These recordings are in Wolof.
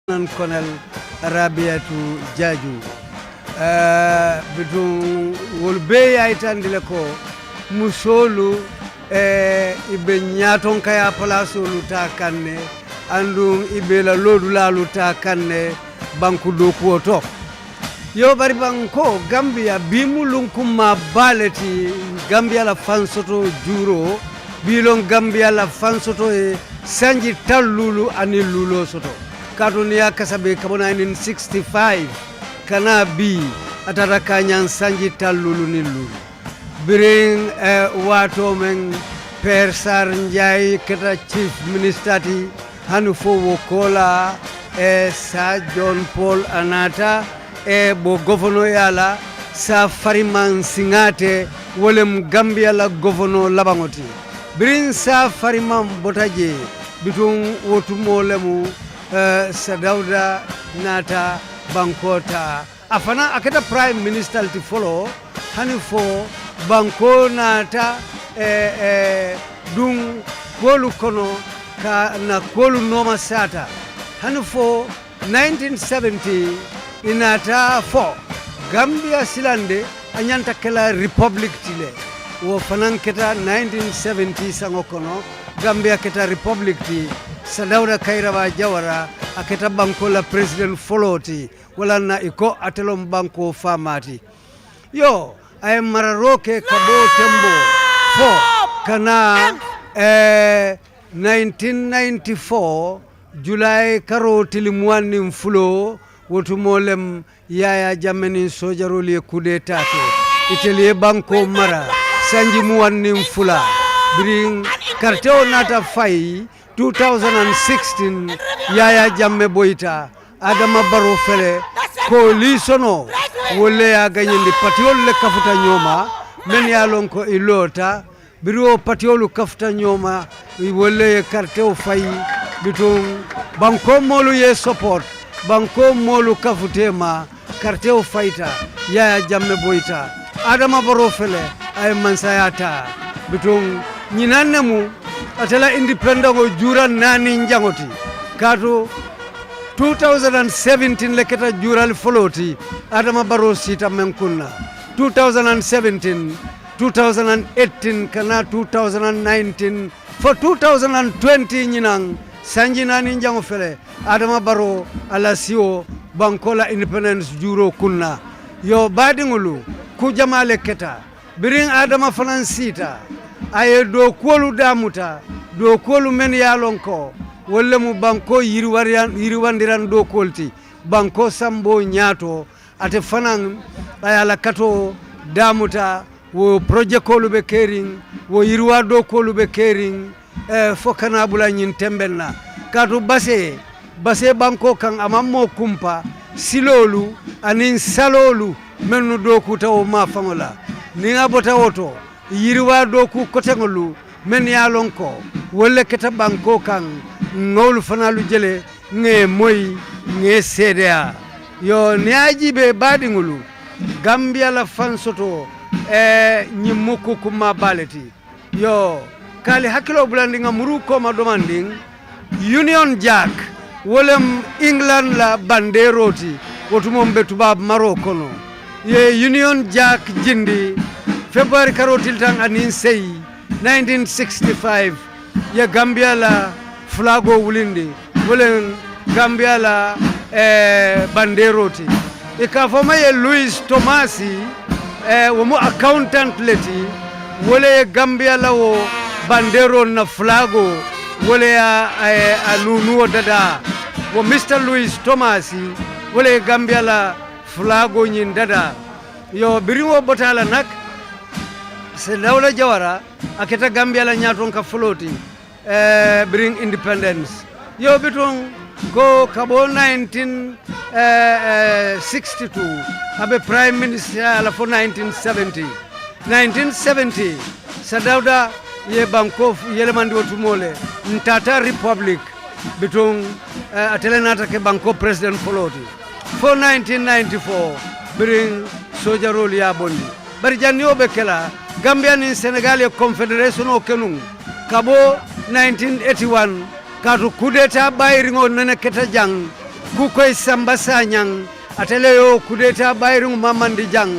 Colonel Rabiatu Jaju bitum wolbe aytandile ko musolu ibe nyaton kaya palasolu ta kanne andum ibe la lodula luta kanne banku do kuoto yo bari banko Gambia bimulun kuma baleti Gambia la fansoto juro bilon Gambia la fansoto e sanji tallulu ani lulo soto Kadunia kasabe kabona 1965 kana bi atara kanyan sanji talulu nilu bring wato men persar njay keta chief minister hanufo wokola sa John Paul Anata bo governo yala sa Fariman Singate wolem Gambia la governo labangoti bring sa Fariman botaje bitung wotumolemu Sadauda Nata Bankota afana aketa prime minister ti follow hanifo banko nata dung kolu kono ka na kolu noma sata hanifo 1970 inata 4 Gambia silande anyanta kala republic tile wo fanan keta 1970 sango kono Gambia keta republic ti Sadauda Kairaba Jawara aketa banko la president foloti wala na iko atelom banko famati yo ay mararoke kabo tembo fo kana 1994 July karo tilimwani mfulo wotu molem yaya jameni sojaroli kudeta ke itelie banko mara sanji muwani mfula bring karteo nata fai 2016 yaya jamme boyta adama baro fele ko lisono wolle ya ganyindi patiol le kafuta nyoma men ya lon ko ilota biro patiolu kafuta nyoma wolle karteo fay bitum banko molu ye support banko molu kafutema karteo fayta yaya jamme boyta adama baro fele ay mansayata bitum nyinanemu atela independent o jura nani njangoti kato 2017 leketa jural foloti adama baro sita menkunna 2017 2018 kana 2019 for 2020 nyinang sanji nani njango fele adama baro alasio bankola independence juro kunna yo badingulu ku jamale keta biring adama fanansita aye do kolu damuta do kolu men yalonko wala mu banko yiriwandiran do kolti banko sambo nyato ate fanan ayala kato damuta wo project kolu be kering wo yirwa do kolu be kering fokana bula nyin tembelna kato base banko kan amammo kumpa silolu anin salolu mennu do kutawo ma fangola ni abota woto yiriwa do ku kotengolu men yalonko wolle keta banko kan ngolu fanalu jele nge moy nge CDA yo niaji be badingulu Gambia la fansoto nyimuku kuma baleti yo kali hakilo bulandi ngamuru ko ma demanding Union Jack wolem England la banderoti wotumo mbetubab Maroko no ye Union Jack jindi February karotil tang anin sey 1965 ya Gambia la flago wulindi wolen Gambia la banderoti ikafoma ye Louis Tomasi womo accountant leti wole Gambia la wo bandero na flago wole ya anunuo dada wo Mr. Louis Tomasi wole Gambia la flago nyin dada yo biriwo botala nak Sadauda Jawara aketa Gambia la nyaton ka floti bring independence yo biton ko kabo 1962 abe prime minister ala for 1970 Sadauda ye banko yelemandi wotumole ntata republic biton atelenata ke banko president floti for 1994 bring sojaroli ya bondi bari janni obe kala Gambia ni Senegal ye confederation o kenung kabo 1981 katu kudeta bayringo nene keta jang kukoy Samba Sanyang atele yo kudeta bayru mamandi jang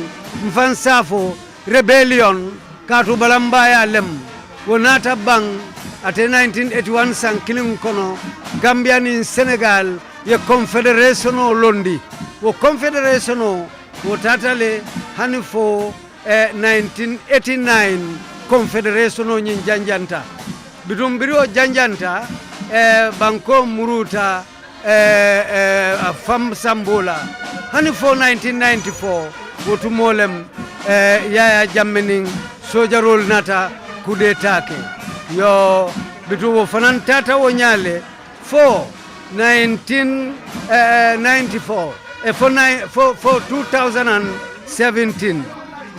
mfan safo rebellion katu balamba ya lem wonata bang ate 1981 san kilin kono Gambia ni Senegal ye confederation o londi wo confederation o wo tatale hani fo 1989 confederation o nyin janjanta bidum birio janjanta banko muruta fam sambola hani fo 1994 wotu molem yaya jammening sojarol nata kudetake yo bitu wo fanan tata wo nyale fo 1994 for 2017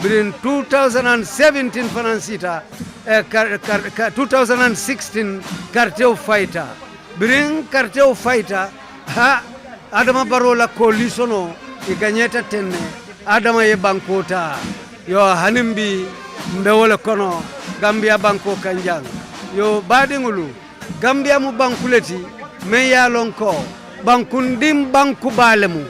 birin 2017 fanan sita 2016 cartel fighter birin cartel fighter ha Adama Barrow la coalition iganyeta tenne Adama ye bankota yo hanimbi mbewole kono Gambia banko kanjang yo badingulu Gambia mu bankuleti me yalon ko bankundim banku balemu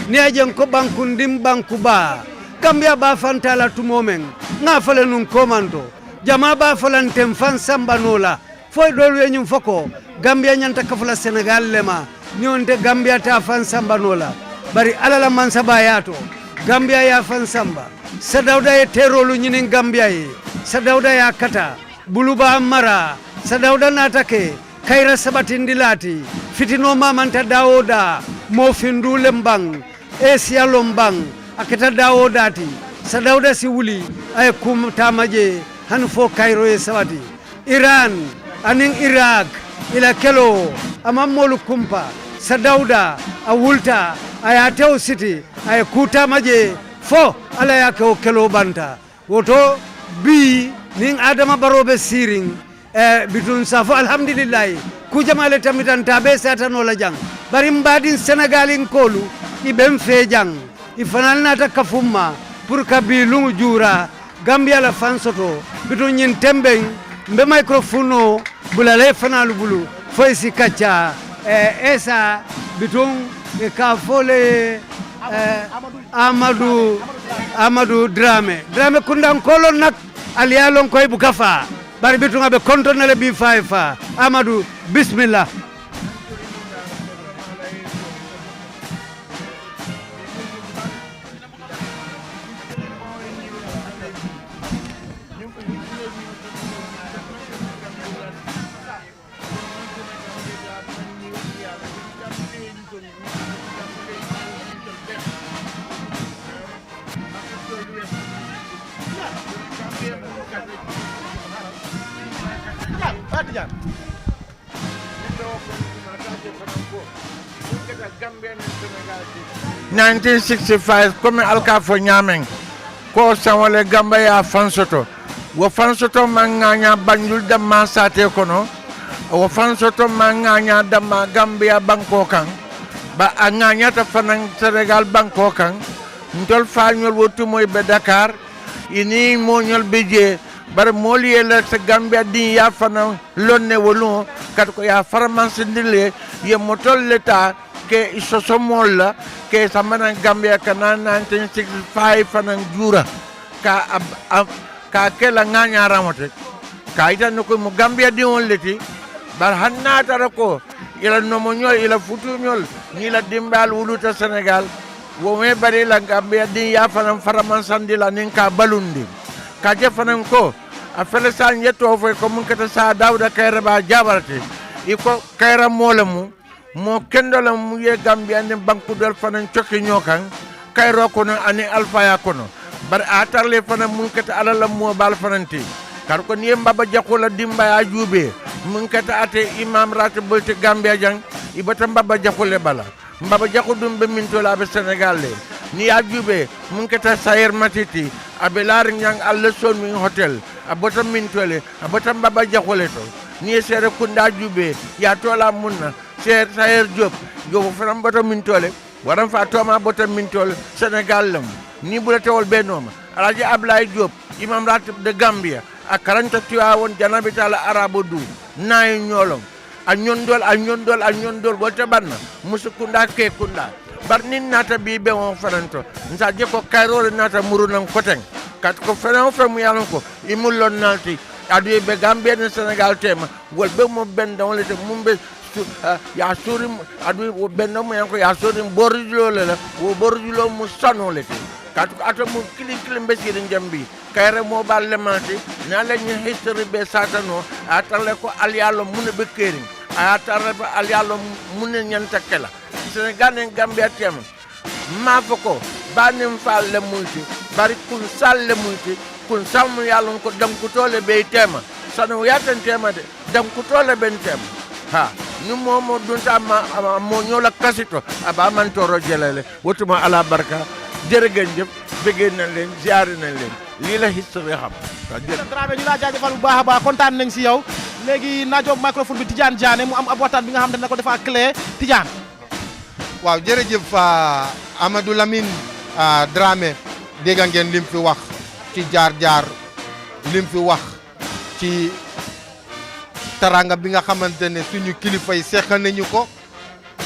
ni ajen ko bankundim banku ba Gambia ba fantala tumomen nga fale nun komando jama ba falantem fan sambanola foy dolu yenyum foko Gambia nyanta kafula Senegal lema nyonte Gambia ta fan sambanola bari alala man sabayato Gambia ya fan samba sadawda ye terolu nyinin Gambia ye sadawda ya kata buluba mara sadawda natake kaira sabatindilati fitino mamanta dawoda mo findule mbang esia lombang aketa dawodati sadawda si wuli ay kum tamaje han fo kairo ye sabati Iran aning Iraq ila kelo amamolu kumpa sadawda a wulta ayatew city ay kutamaje fo ala yake o kelo banta woto bi ning Adama Barrow be siring bitun safo alhamdulillah ku jamale tamitan tabe satano la jang bari mbadin Senegalin kolu ibem fe jang ifanal nata kafumma pour kabilu jura Gambia la fansoto bitun nyin tembeng mbe microphone bulale fanalu bulu foisi kacha esa bitun ka fole Amadou Dramé kundan kolon nak aliyalon koy bu kafa bari bitunga be kontonale bi fa Amadou bismillah Fatijan 1965 comme alka fo nyamen ko sawale Gambia fansoto wo fansoto manganya banjul damma sate kono wo fansoto manganya damma Gambia banko kan ba anganya ta fanan Senegal banko kan ndol fañol wotu moy be Dakar ini moñol beje bar moliye la sa Gambia di ya fana lonne wolu kat ko ya farmanse ndile ye motol leta ke isoso molla ke samana Gambia kana 1965 fana jura ka ke la nganya ramote ka ita no ko mo Gambia di on leti bar hanna tara ko ila no mo nyol ila futu nyol ni la dimbal wuluta Senegal wo me bari la Gambia di ya fana farmanse ndila nin ka balundi ka je fanan ko a fele sa nyeto fo ko mun kata sa Dawda Kairé ba jabarate iko Kairé molemu mo kendola mu ye Gambia ne banku dol fanan cokki ñokan Kairé ko no ani Alpha ya kono bar atarle fanan mun kata alala mo bal fananti kar ko ni mbaba jakola dimba ya jube mun kata ate imam ratibul te Gambia jang ibata mbaba jakole bala mbaba jakodum be min tola be Senegal le ni ya jube mun kata Sayer Matiti abelar nyang alle son min hotel abota min tole abota mbaba jakole to ni sere kunda jube ya tola munna ser Sayer Diop go fram bota min tole waram fa toma bota min tole Senegal lam ni bula tewol benoma alaji Ablaye Diop imam ratib de Gambia akaranta tiwa won janabi tala arabo du nay ñolom a ñondol wolte banna musukunda ke kunda bar nin nata bi be on faranto nsa je ko kayrole nata murunan koteng kat ko fenen fe mu yalan ko imullon nalti adu be Gambia ne Senegal tema wol be mo ben dawle te mumbe ya suri adu ben mo yanko ya suri borjulo la wo borjulo mu sanole te kat ko ata mu kili mbesiri jambi kayre mo balle mati na la ñu history be satano atale ko alialo mun be kering atale ko alialo mun ñanta kala Senegal ne Gambia tema ma foko banim falle multi bari kun salle multi kun salmu yalon ko dam ko tole be tema sanu yatan tema de dam ko tole ben tema ha ni momo dunta ma mo ñola kasito aba man toro jelale wotuma ala barka jërëgën jëf bëggee nañ leen ziaré nañ leen lii la history xam Dramé ñu la jaajëfal bu baax a baax kontaan nañ si yow léegi naa jox microphone bi Tidiane Diané mu am ab waxtaan bi nga xam ne dina ko defa clé Tidiane waaw jërëjëf Amadou Lamine Dramé dégg ngeen lim fi wax ci jaar-jaar lim fi wax ci taranga bi nga xamante ne suñu kilifa yi seq nañu ko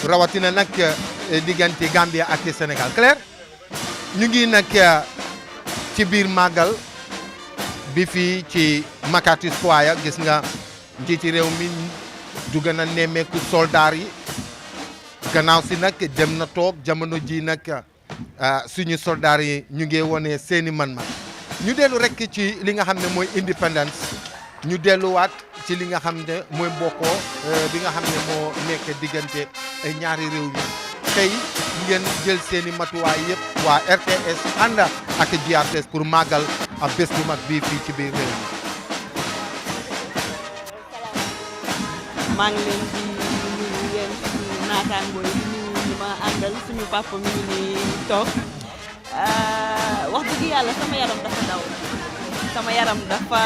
rawatina nag diggante Gambia ak Sénégal clair ñu ngi nag ci biir màggal bi fii ci Makati Square gis nga njiiti réew mi dugg na nemmeeku soldaar yi gannaaw si nag dem na toog jamono ji nag suñu soldaar yi ñu ngi wone seeni man-man ñu dellu rek ci li nga xam ne mooy independence ñu delluwaat ci li nga xam ne mooy mbokkoo bi nga xam ne moo nekk diggante ñaari réew mi tey ngeen jël seeni matuwaay yëpp waa RTS ànd ak GRTS pour màggal a bés bu mag bii fii ci biir réew mi. maa ngi leen di nuyu yéen suñu naataangoo yi di nuyu ñi ma àndal suñu papa mi ngi nii toog wax dëgg yàlla sama yaram dafa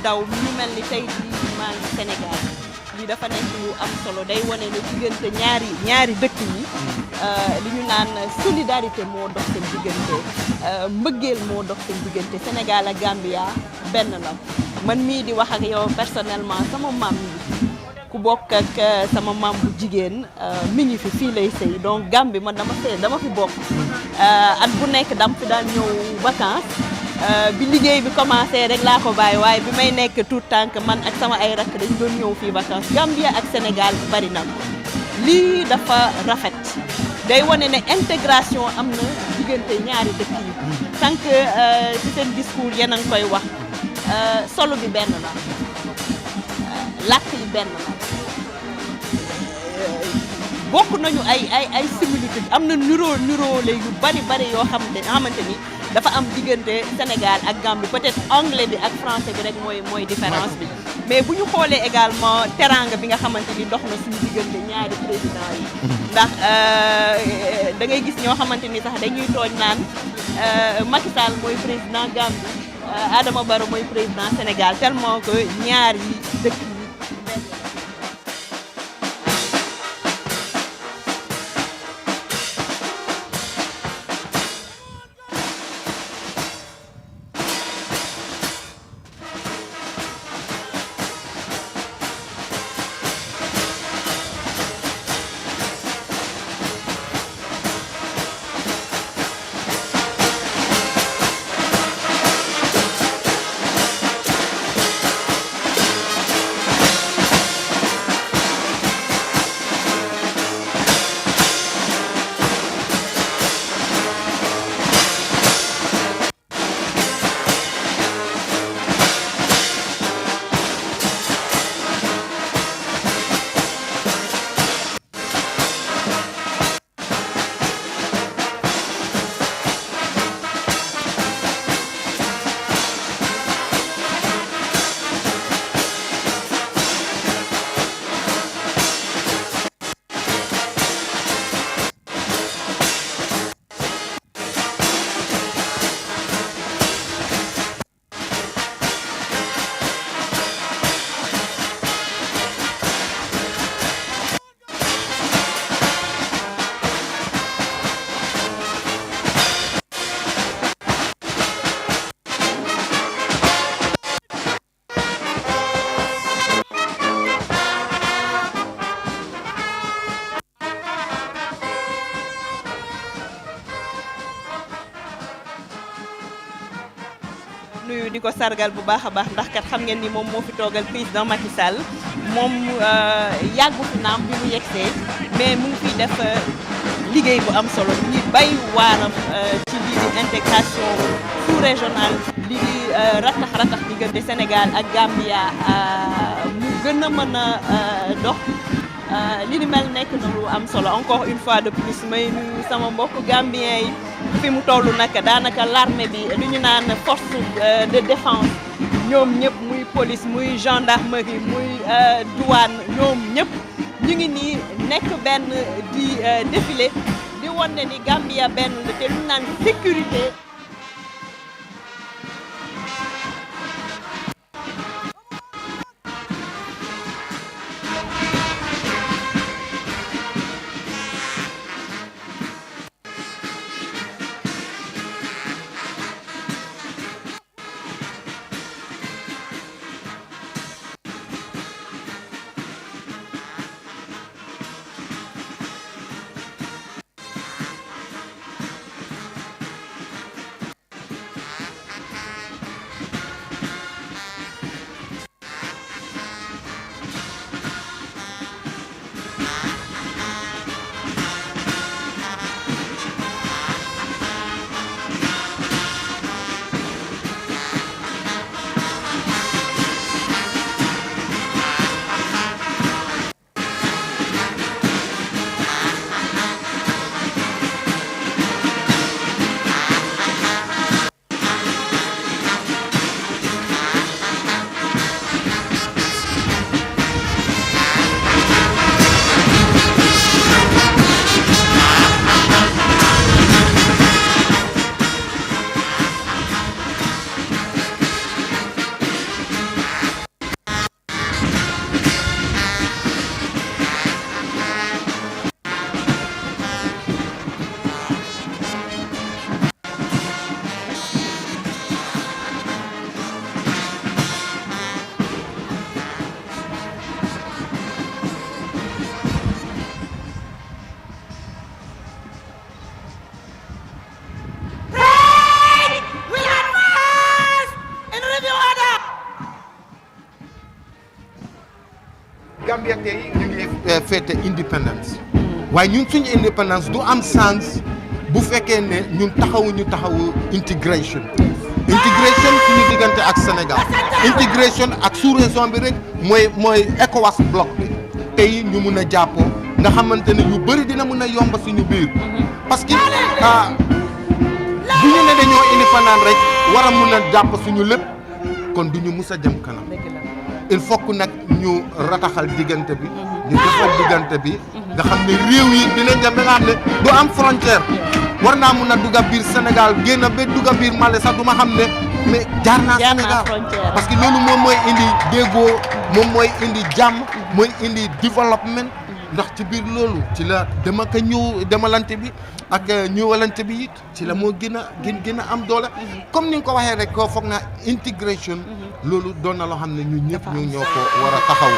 daw ñu mel ni tey jii maa ngi Sénégal lii dafa nekk lu am solo day wane ne diggante ñaari dëkk yi li ñu naan solidarité moo dox seen diggante mbëggeel moo dox seen diggante Sénégal ak Gambia benn la man mii di wax ak yow personnellement sama maam mi ku bokk ak sama maam bu jigéen mi ngi fii lay sëy donc Gambie man dama fi bokk at bu nekk dam fi daan ñëw vacances bi liggéey bi commencé rek laa ko bàyyi waaye bi may nekk tout tànk man ak sama ay rakk dañ doon ñëw fii vacances Gambia ak Sénégal bari na lii dafa rafet day wane ne intégration am na diggante ñaari dëkk yi tant que ci seen discours yéen a ngi koy wax solo bi benn la làkk yi benn la bokk nañu ay similitude am na nuróole yu bari yoo xamante ni dafa am diggante Sénégal ak Gambie peut-être anglais bi ak français bi rek mooy différence bi mais bu ñu xoolee également teranga bi nga xamante ni dox na suñu diggante ñaari président yi ndax da ngay gis ñoo xamante ni sax dañuy tooñ naan Macky Sall mooy président Gambie Adama Barrow mooy président Sénégal tellement que ñaar yi dëkk nuyu di ko sargal bu baax a baax ndax kat xam ngeen ni moom moo fi toogal président Macky Sall moom yàggu fi naam bi mu yegsee mais mu ngi fiy def liggéey bu am solo ñi bay waaram ci lii di intégration sous-régionale lii di ratax diggante Sénégal ak Gambia mu gën a mën a dox li ni mel nekk na lu am solo encore une fois de plus may nuyu sama mbokk gambien yi fi mu toll nag daanaka l'armée bi lu ñu naan force de défense ñoom ñëpp muy police muy gendarmerie muy douane ñoom ñëpp ñu ngi nii nekk benn di défilé di won ne ni Gambia benn la te lu ñu naan sécurité. Gambia tey ñu ngi fête indépendance waaye ñun suñu indépendance du am sens bu fekkee ne ñun taxawu intégration suñu diggante ak Sénégal intégration ak sous-région bi rek mooy ECOWAS bloc bi tey ñu mun a jàppoo nga xamante ne yu bëri dina mun a yomb suñu biir parce que bu ñu ne dañoo indépendant rek war a mun a jàpp suñu lépp kon du ñu mus a jëm kanam il faut que nag ñu rataxal diggante bi ñu defal diggante bi nga xam ne réew yi dinañ dem ba nga xam ne du am frontière war naa mun a dugga biir Sénégal génn ba dugga biir Mali sax du ma xam ne mais jaar naa Sénégal parce que loolu moom mooy indi déggoo moom mooy indi jàmm mooy indi développement ndax ci biir loolu ci la dama ko ñëw demalante bi ak ñëwalante bi it ci la moo gën a am doole comme ni nga ko waxee rek ko foog naa intégration loolu doon na loo xam ne ñun ñëpp ñu ñoo ko war a taxawu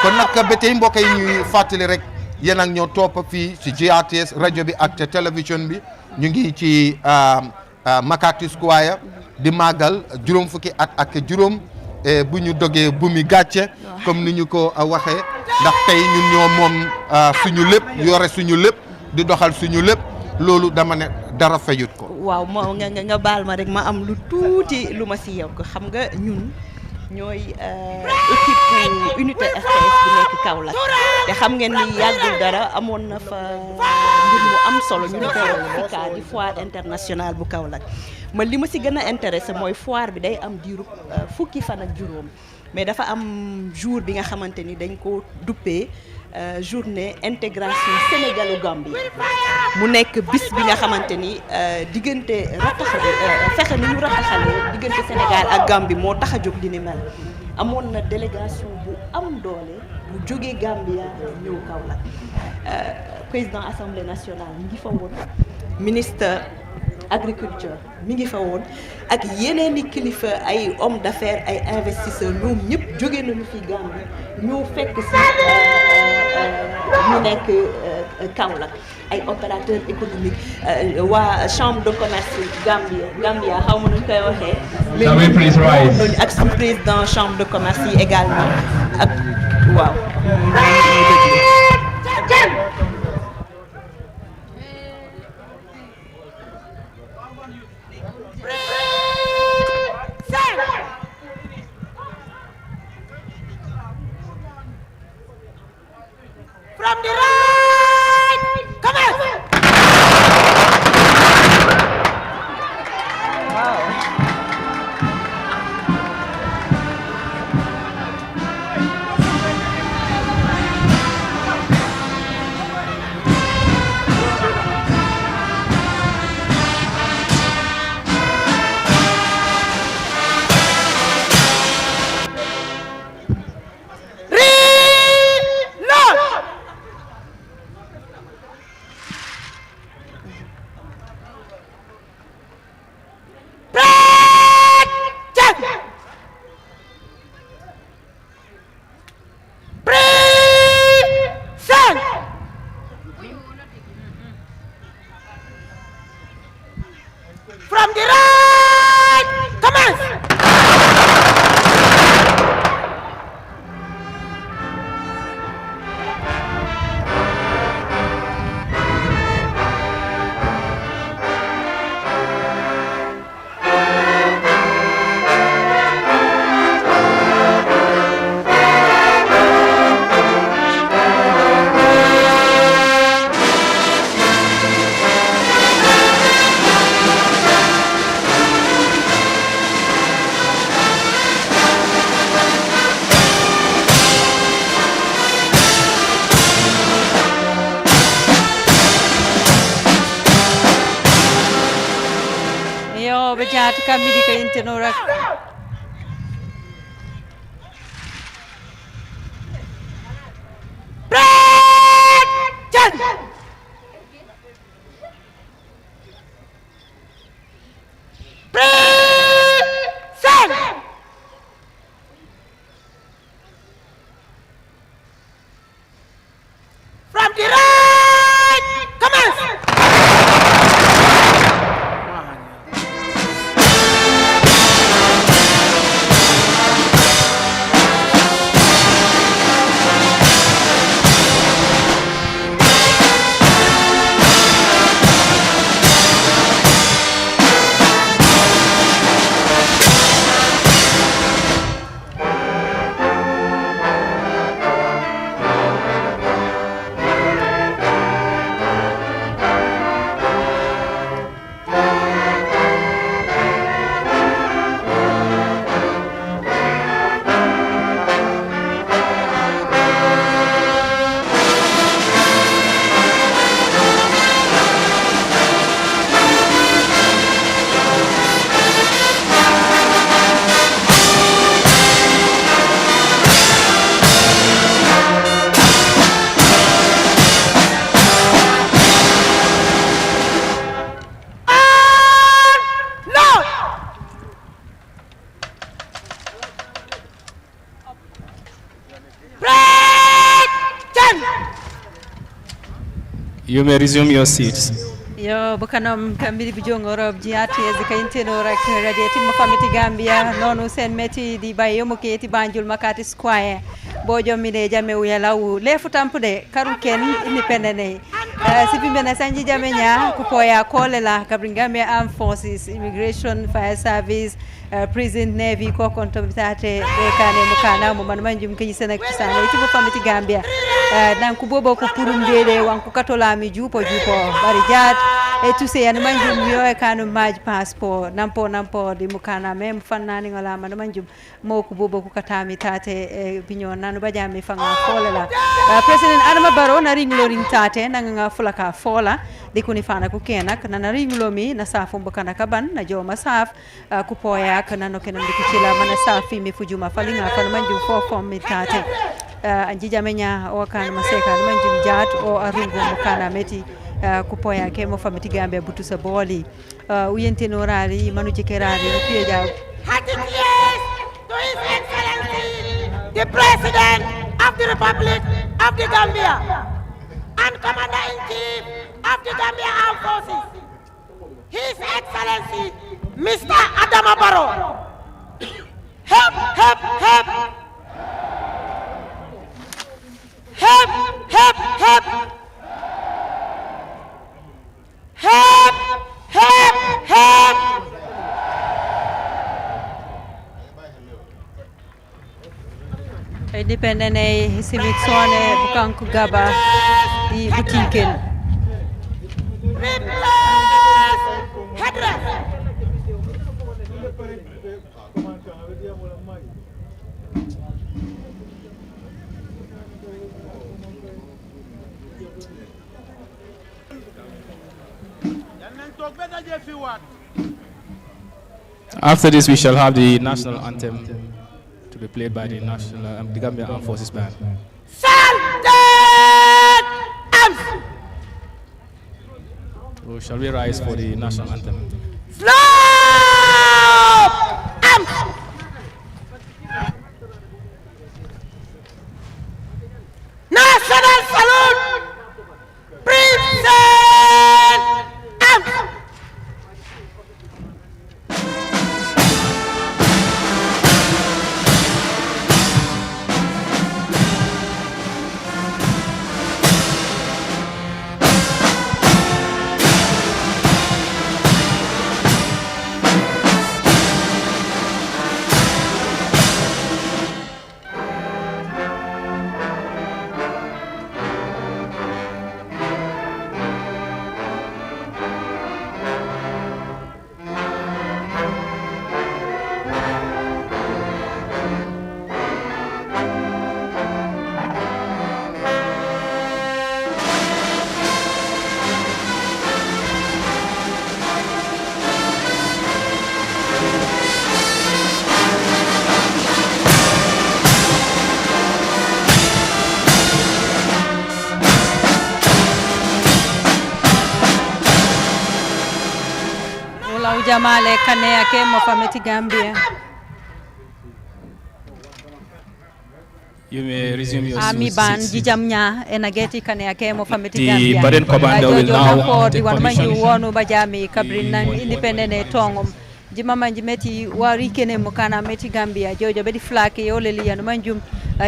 kon nag ba tey mbokk yi ñuy fàttali rek yéen ak ñoo topp fii ci GRTS rajo bi ak télévision bi ñu ngi ci Makati Square di màggal juróom fukki at ak juróom bu ñu dogee bu mi gàcce comme ni ñu ko waxee ndax tey ñun ñoo moom suñu lépp yore suñu lépp di doxal suñu lépp loolu dama ne dara fayut ko. waaw moo nga baal ma rek ma am lu tuuti lu ma si yokk xam nga ñun ñooy équipe unité RTS bi nekk Kaolack te xam ngeen ni yàggul dara amoon na fa mbir mu am solo ñu koy FICCA di foire internationale bu Kaolack man li ma si gën a intéressé mooy foire bi day am diiru fukki fan ak juróom mais dafa am jour bi nga xamante ni dañ ko duppee journée intégration Sénégalo-Gambie mu nekk bis bi nga xamante ni diggante fexe ni ñu rataxalee diggante Sénégal ak Gambie moo tax a jóg li ni mel amoon na délégation bu am doole bu jógee Gambia ñëw Kaolack président assemblée nationale mi ngi fa woon ministre agriculture mi ngi fa woon ak yeneen i kilifa ay hommes d'affaires ay investisseurs ñoom ñëpp jóge nañu fi Gambie ñoo fekk si ñu nekk Kaolack ay opérateurs économiques waa chambre de commerce Gambia xaw ma nuñ koy waxee. léegi ak suñu président chambre de commerce yi également ak waaw. From the right, come on. From the right, commence. Bejat kami di Kaintenorak. From the right, commence. You may resume your seats. Yo bukanam kambiri bijongo rob jiati ezika inteno rak radiati mafamiti Gambia nonu sen meti di bayo muketi Banjul Makati Square bojo mine jame uyalawu lefu tampude karuken independent sipi mena sanji jame nya kupoya kolela kabringambia Armed Forces Immigration Fire Service Prison Navy ko konto bitate kane mukana mo man manjum kay senak kisana iti mafamiti Gambia dan ku bobo ko purum dede wanku katola mi jupo bari jat e tuse yan manjum yo e kanu maj passport nampo di mukana mem fannani ngala man manjum mo ku bobo ku katami tate e binyo nanu bajami fanga folela President Adama Barrow na ringloring tate nanga fulaka fola di kuni fana ku kenak na ringlomi na safu mbokana kaban na joma saf ku poya kana no kenan dikitila mana safi mi fujuma falinga fan manjum fo mi tate anjija menya wakan maseka manjum jat o arungo mukana meti kupoya ke mo famiti Gambia butu sa boli uyente norali manu jekerari piye jaw Yes, to His Excellency, the President of the Republic of the Gambia. and Commander-in-Chief of the Gambia Armed Forces, His Excellency Mr. Adama Barrow. Hep, hep, hep. Hep, hep, hep. Hep, hep, hep. Independent simit sone bukanku gaba di butinken. Replace headrest. After this, we shall have the national anthem to be played by the the Gambia Armed Forces Band. Salted arms. So shall we rise for the national anthem? Slope arms. National salute. Present arms. Jamale kane yake Mofameti Gambia. You may resume your Ami ban seats. jijamnya enageti kane yake Mofameti Gambia. The Baden Commander will now take permission. permission. Wonu bajami kabrinan independent tongom. Jimama njimeti wari kene mukana meti Gambia jojo bedi flake yoleli yanu manjum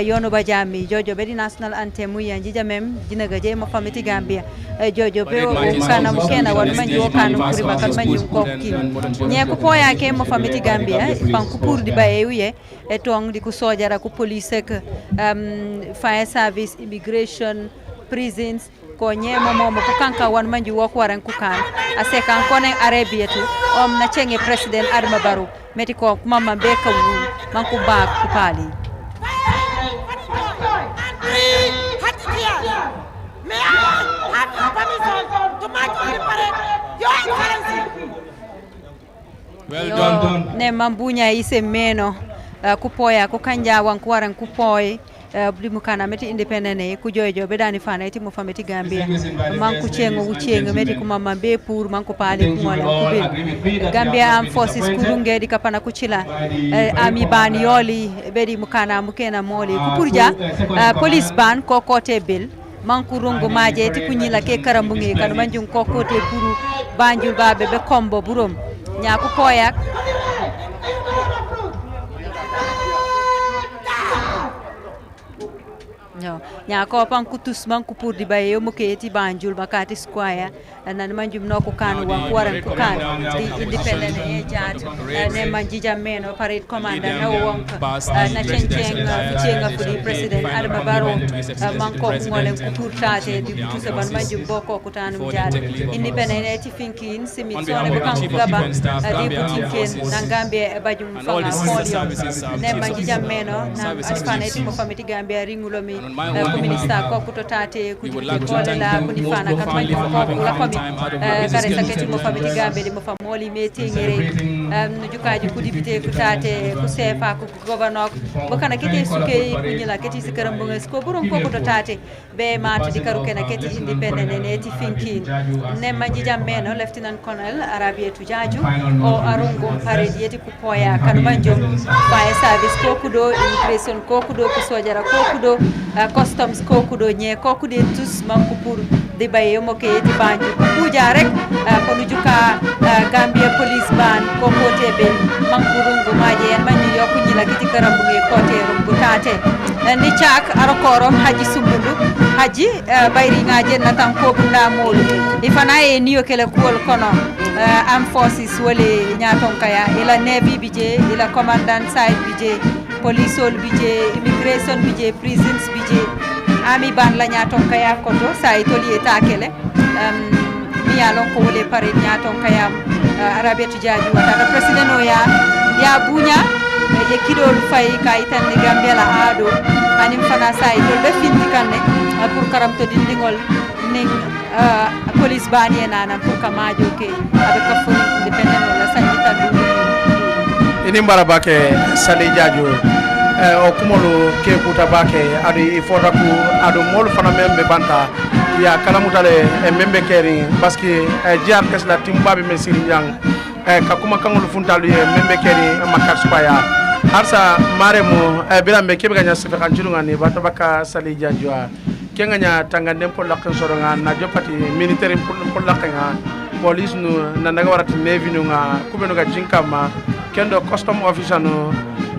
yono bajami jojo bedi national anthem ya njijamem jinagaje Mofameti Gambia jojo be mukana mukena wanu manju kanu kuri bakal manjum kokki nye ko poya ke Mofameti Gambia panku pour di bayewiye e tong di ku sojara ku police ke fire service immigration prisons ko nyemo momo ko kanka wan manju wok waran ku kan ase kan konen arabiatu na chenge president Adama Barrow meti ko mama be ka wu man ku ba ku pali Well done. Ne mambunya ise meno kupoya ko kanja wan ku waran ku poy blimukana meti independent ku jojo be dani fana iti Mofameti Gambia man ku chengo uchengo meti ku mama be pour man ku pali ku ngole ku be Gambia Armed Forces kurunge di kapana ku chila ami ban yoli be di mukana mukena moli ku purja police ban ko kote bill man ku rungu maje ti ku nyila ke karambungi kan manjum ko kote puru banjul babe be kombo burom nya ku poyak no nya ko pan kutus man ku pour di baye mo keti banjul makati square nan manjum no ko kan wa waran ko kan di independent e jaat ne manjija meno parade commander no won na chenga fu di president Adama Barrow man ko ngole ku pour tate di tout se ban manjum boko ko tanum jaat independent e ti finkin simi so ne ko kan gaba di butinken na Gambia e bajum fanga folio ne manjija meno na alfana e Mofameti Gambia ringulo mi ko minister ko ko tate ku ko la ko ni fana kan manju ko la fami kare saketi Mofameti Gambia di mofamoli meti ngere no jukaji ku député ku tate ku sefa ku gouverneur bo kana kete suke ku nyila keti sikaram bo ko buron ko ko tate be mata di karu kena keti independent ne ti finkin ne manji jammeno lieutenant colonel Arabiatu Jaju o arungo parade yeti ku poya kan manjo fire service ko kudo immigration ko kudo ku sojara ko kudo customs koku do nye koku de tous manku pour de baye mo ke ti banju kuja rek ko nu juka Gambia police ban ko kote be manku rungu maje en manni yokku jila kiti karambu nge kote rungu tate ni chak arokorom haji sumbulu haji bayri ngaje na tan ko bunda molu ifana e niyo kele kuol kono am forces wole nyaton kaya ila navy bije ila commandant side bije police ol bije immigration bije prisons bije ami ban la nyaton kaya koto sai toli eta kele mi alon ko wole pare nyaton kaya arabetu jaaju wata president o ya bunya e kidol fay kay tan ni Gambia la ado anim fana sai to be finti kanne pour karam to dindingol ning police bani nana pour kamajo ke avec ka furi independent la sanita du ini mbara bake sali jaaju o kumolu ke kuta bake adi ifota ku adu mol fana membe banta ya kala mutale membe keri parce que jiar kes la timbabe me siri yang ka kuma kangulu funtalu ye membe keri makar supaya harsa maremo birambe kebe ganya sefe kanjulu ngani bata baka sali jaaju kenganya tangandem pour lakkan soronga na jopati militaire pour lakkan police nu nanaga warati navy nu nga kubenu ga jinkama kendo custom officer nu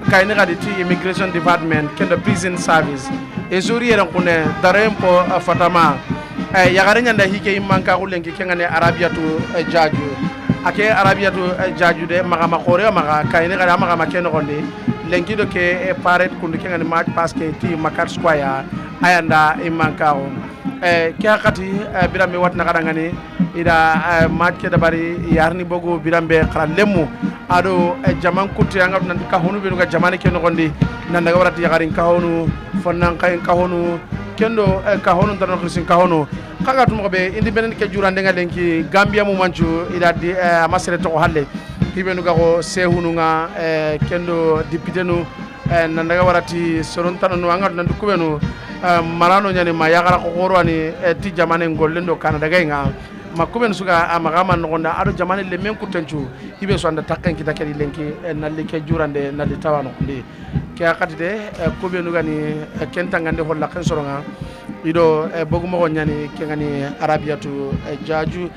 kayni gadi ti immigration department kendo prison service e zuri eren kune darempo fatama yagare nyanda hike imanka kulenki kengane arabiatu jaaju ake arabiatu jaaju de maga makore maga kayni gadi maga makeno gonde lenki do ke paret kundu kengane match parce que ti makar square ayanda imankao ke hakati birambe watna kadangani ida matke dabari yarni bogo birambe khara lemu ado jaman kutti anga nan ka honu be no jamane ke no gondi nan daga warati yagarin ka honu fonnan kay ka honu kendo ka honu tan krisin ka honu kaga tum be independent ke jurande ngalenki Gambia mu manchu ida di masere to halle hibe no gago sehunu nga kendo député no nan daga warati soron tan no anga nan kubenu marano nyani ma yagara ko gorwani ti jamane ngollendo kana daga nga makuben suga amagama ngonda ado jamane le men kutenchu hibe so anda takkan kita kedi lenki nalle ke jurande nalle tawano ndi ke akati de kubenu gani kentangande holla kan soronga ido bogumo ko nyani ke ngani arabiatu jaaju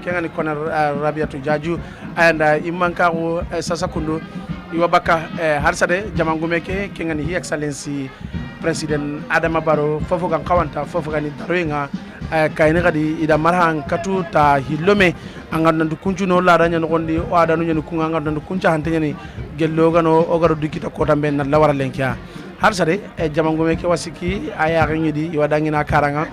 ke ngani konar arabiatu jaaju anda imanka ko sasakundu iwabaka harsade jamangume ke ngani hi excellency president Adama Barrow fofo kan kawanta fofo kan daroinga kayne kadi ida marhan katu ta hilome angan nandu kunjuno la ranya no gondi o adanu nyani kunga angan nandu kunja hante nyani gello gano o garo dikita ko tambe na lawara lenkia harsade jamangume ke wasiki aya ngidi iwadangina karanga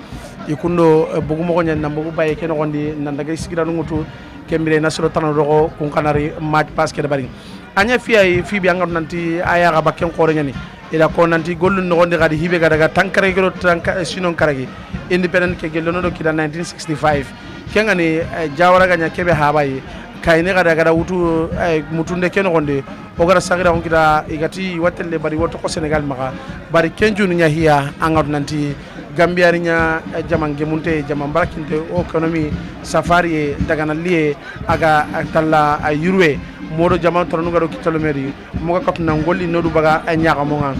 ikundo bugumo ko nyen nambugo baye ke no gondi nandaga sigira ngutu kembire nasro tan rogo kun kanari match paske de bari anya fi bi angan nanti aya ga bakken ko nyani ida ko nanti gollu no gondi gadi hibe gada ga tankare gelo tanka sinon karagi independent ke gello no do kida 1965 kengani jawara ganya kebe habayi kayne gada wutu mutunde ken gonde o gara sagira on kida igati watelle bari woto ko Senegal maka bari kenjunu nya hiya angat nanti Gambia rinya jamange munte jaman barakinte economy safari daga na liye aga talla yurwe modo jaman torno garo kitalo meri mo ga kop na ngolli nodu baga nyaaka mo nga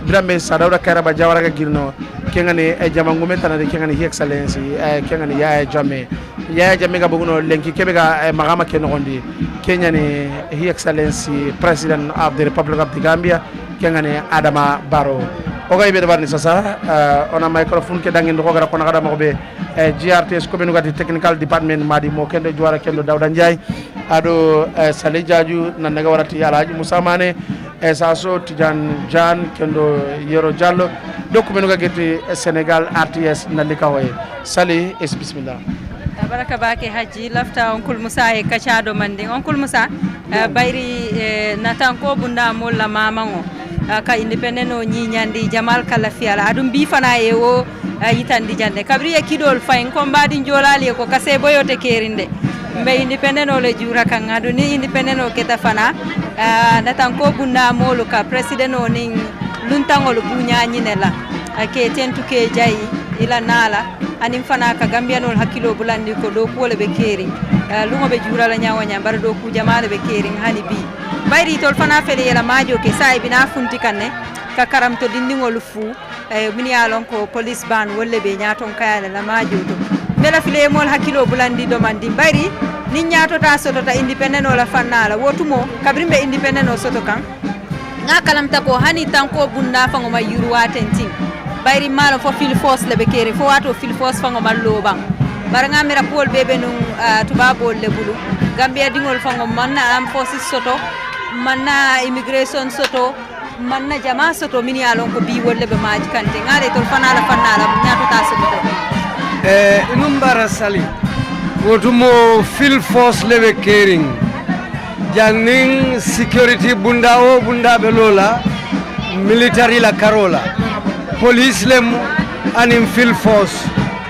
birambe sadawda karaba jawara ga girno kengani jamangu mentana de kengani hi excellence kengani ya jamme ga buguno lenki kebe ga magama ken gondi kenyani hi excellence president of the Republic of the Gambia kengani Adama Barrow o ga ibe barni sasa ona microphone ke dangi ko gara ko na mo be GRTS ko be ngati technical department madi mo kende juara kendo Dawda Njay ado Sale Jaaju nan naga warati Alhaji Musa Mane saso Tidiane Jan kendo Yero Diallo dokku be nga geti Senegal RTS nalika way Sale es bismillah baraka bake haji lafta onkul Musa e kachado mandi onkul Musa bayri natanko bunda molla mamango ka independent o nyandi Jamal kala fiala adum bi fana e o yitandi jande kabri e kidol fayin ko mbadi jolali ko kase boyote kerinde mbe independent o le jura kan adu ni independent o keta fana natanko bunda molu ka president o ning luntangol bunya nyinela ke tentuke jayi ila nala anim fana ka gambianol hakkilo bulandi ko do ko le be keri lungo be jura la nyaawa nyambara do ku jamaale be keri hani bi bayri tol fana fele yela majo ke sai bina funti kanne ka karamto dindigol fu min ya lon ko police ban wolle be nyaton kayale la majoto bela file mol hakilo bulandi do mandi bari ni nyato ta soto ta independent wala fannala wotumo kabrimbe independent o soto kan nga kalamta ko hani tanko bunda fango ma yurwa tenting bari malo fo fil force le be kere fo wato fil force fango mallo bang bara nga mera pol bebe nun tubabol le bulu gambia dingol fango manna am forces soto manna immigration soto manna jama soto min ya lon ko bi wolle be maji kante ngale tol fannala nyato ta soto inum bara sali wotumo fil force le be kering janning security bunda o bunda be lola military la karola police lem anim fil force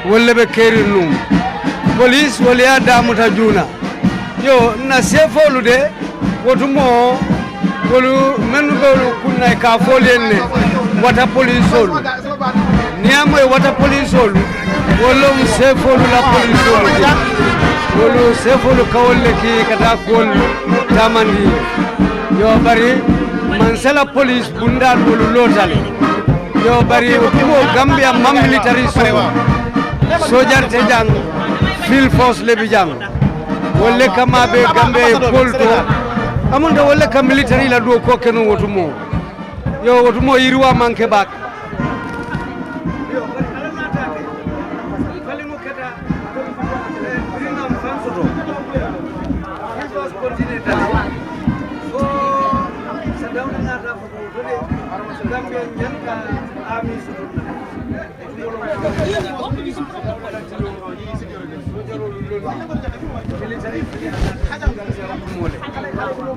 wolle be kering num police wolia damuta juna yo na sefolu de wotumo wolu menu bolu kunna ka folenne wata police olu niamo wata police olu wolu sefolu la police olu wolu sefolu kawolle ki kata kol tamandi yo bari mansala police bundal wolu lotale yo bari ko gambia mam military sojar te jang fil force le bi jang wolle kama be gambe polto amunde wolle kam military la do ko kenu wotumo yo wotumo yirwa manke bak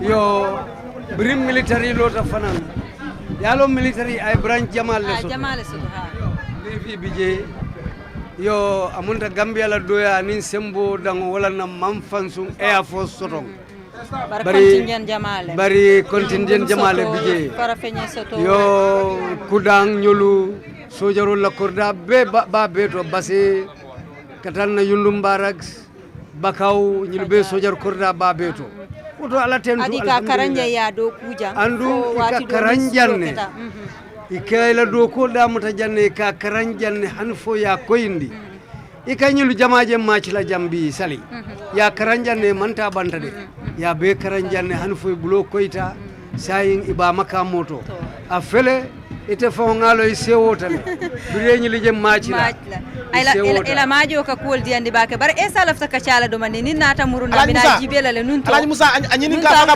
yo brim military lota fanan yalo military ay branch jamal le so jamal so ha lefi bije yo amunta gambia la doya nin sembo dango wala na mamfansum air force soto bari contingent jamale bije yo kudang nyolu sojaro la korda be ba beto base katanna yundum barak bakaw nyilbe sojar korda ba beto oto ala tendu adika karanja ya do kuja andu ka karanjanne ikayla do ko da mata janne ka karanjanne hanfo ya koyindi ikanyulu jamaje macila jambi sali ya karanjanne manta bantade ya be karanjanne hanfo bulo koyta sayin iba makamoto a fele ite fo ngalo e sewotale bireñi lije macila ila majo ka kol diandi bake bar e salafta ka cala do manni nata murunda bina jibela le nun to Alhaji Musa anyini ka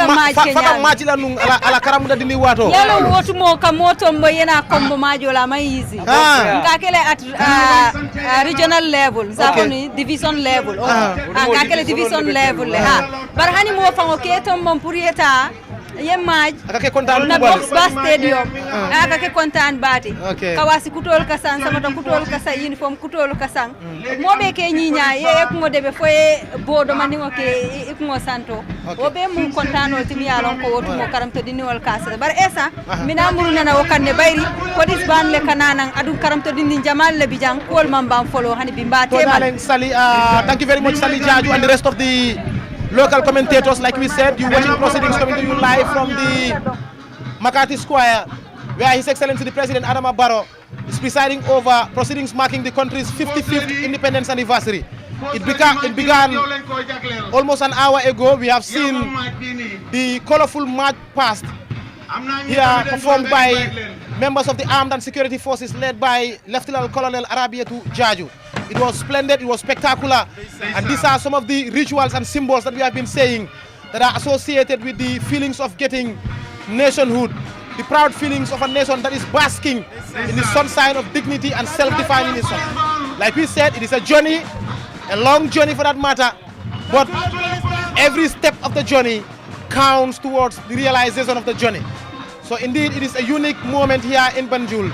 faka macila nun ala karamuda dini wato yalo wotu mo ka moto mo yena kombo majo la mai easy ka kele at regional level zakoni division level ka kele division level ha bar hani mo fango keto mon purieta yemaj akake kontaan na box bas stadium akake kontaan bati kawasi kutol kasan sama to kutol kasa uniform kutol kasan mobe ke nyinya ye ko debe foye bodo mandingo ke ikmo santo obe mun kontano timi yalon ko wotu mo karamto dinni wal kasa bar esa mina muruna na wakande bayri police ban le kananan adu karamto dinni jamal le bijang kol mambam follow hani bimbate Sali thank you very much Sali Jaju and the rest of the local commentators. Like we said, you're watching proceedings coming to you live from the Makati Square, where His Excellency the President Adama Barrow is presiding over proceedings marking the country's 55th independence anniversary. It began almost an hour ago. We have seen the colorful march past here performed by members of the armed and security forces led by Lieutenant Colonel Arabiatu Jaju. It was splendid, it was spectacular, and these are some of the rituals and symbols that we have been saying that are associated with the feelings of getting nationhood, the proud feelings of a nation that is basking in the sunshine of dignity and self-defining itself. Like we said, it is a journey, a long journey for that matter, but every step of the journey counts towards the realization of the journey. So indeed, it is a unique moment here in Banjul.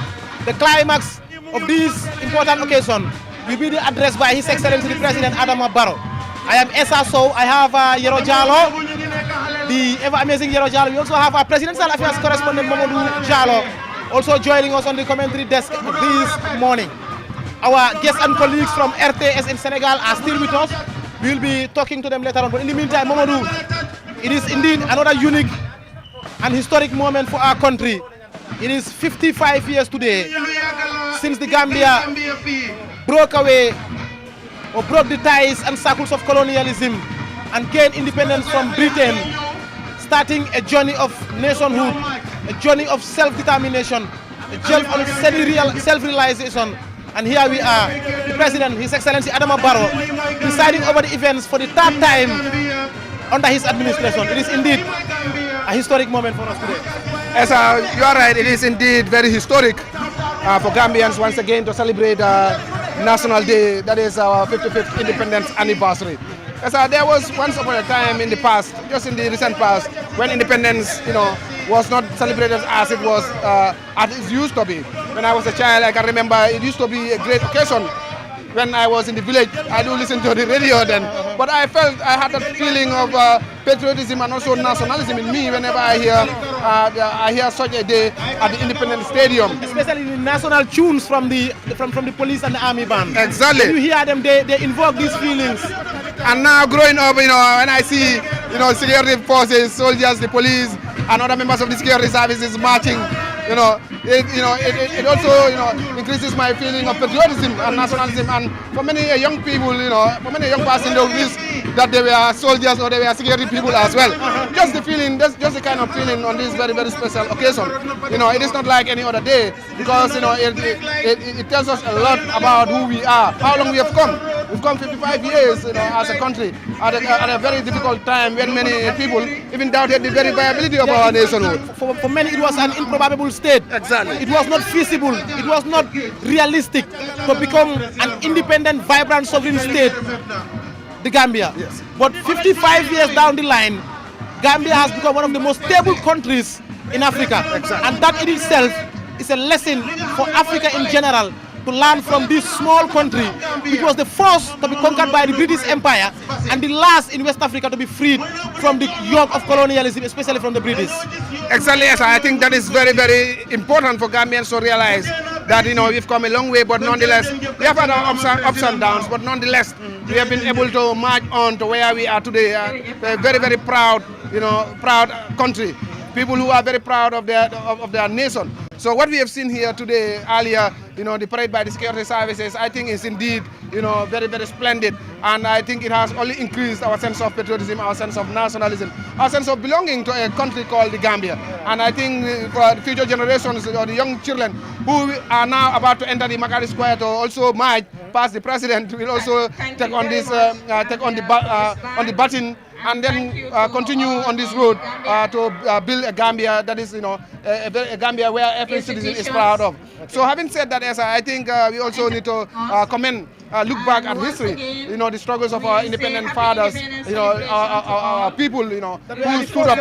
The climax of this important occasion will be the address by His Excellency the President Adama Barrow. I am Esa Sow. I have Yero Jalo, the ever amazing Yero Jalo. We also have our Presidential Affairs correspondent Mamadou Jalo, also joining us on the commentary desk this morning. Our guests and colleagues from RTS in Senegal are still with us. We will be talking to them later on. But in the meantime, Mamadou, it is indeed another unique and historic moment for our country. It is 55 years today since the Gambia broke away or broke the ties and circles of colonialism and gained independence from Britain, starting a journey of nationhood, a journey of self-determination, a journey of self-realization. And here we are, the President, His Excellency Adama Barrow, presiding over the events for the third time under his administration. It is indeed a historic moment for us today. Yes, you are right. It is indeed very historic for Gambians once again to celebrate National Day. That is our 55th independence anniversary. Yes, there was once upon a time in the past, just in the recent past, when independence, was not celebrated as it was, as it used to be. When I was a child, I can remember it used to be a great occasion. When I was in the village, I do listen to the radio then, but I felt I had that feeling of patriotism and also nationalism in me whenever I hear such a day at the Independence Stadium. Especially the national tunes from the police and the army band. Exactly. When you hear them, they invoke these feelings. And now growing up, when I see, security forces, soldiers, the police, and other members of the security services marching, it also, increases my feeling of patriotism and nationalism. And for many young people, for many young persons, they wish that they were soldiers or they were security people as well. Just the feeling, just the kind of feeling on this very, very special occasion. It is not like any other day because, it tells us a lot about who we are, how long we have come. We've come 55 years, as a country at a very difficult time when many people even doubted the very viability of our nationhood. For many, it was an improbable state. Exactly. It was not feasible. It was not realistic to become an independent, vibrant, sovereign state, the Gambia. Yes. But 55 years down the line, Gambia has become one of the most stable countries in Africa. Exactly. And that in itself is a lesson for Africa in general, to learn from this small country, which was the first to be conquered by the British Empire and the last in West Africa to be freed from the yoke of colonialism, especially from the British. Exactly, yes. I think that is very, very important for Gambians to realize that, we've come a long way, but nonetheless, we have had our ups and downs, but nonetheless, we have been able to march on to where we are today. A very, very proud, proud country. People who are very proud of their nation. So what we have seen here today, earlier, the parade by the security services, I think is indeed, very, very splendid. And I think it has only increased our sense of patriotism, our sense of nationalism, our sense of belonging to a country called the Gambia. And I think for the future generations, or the young children who are now about to enter the Makati Square to also march past the president, will also take on this, on the button, and then continue on this road to build a Gambia that is, a Gambia where every citizen is proud of. So having said that, I think we also need to look back at history, the struggles of our independent fathers, our people, who stood up.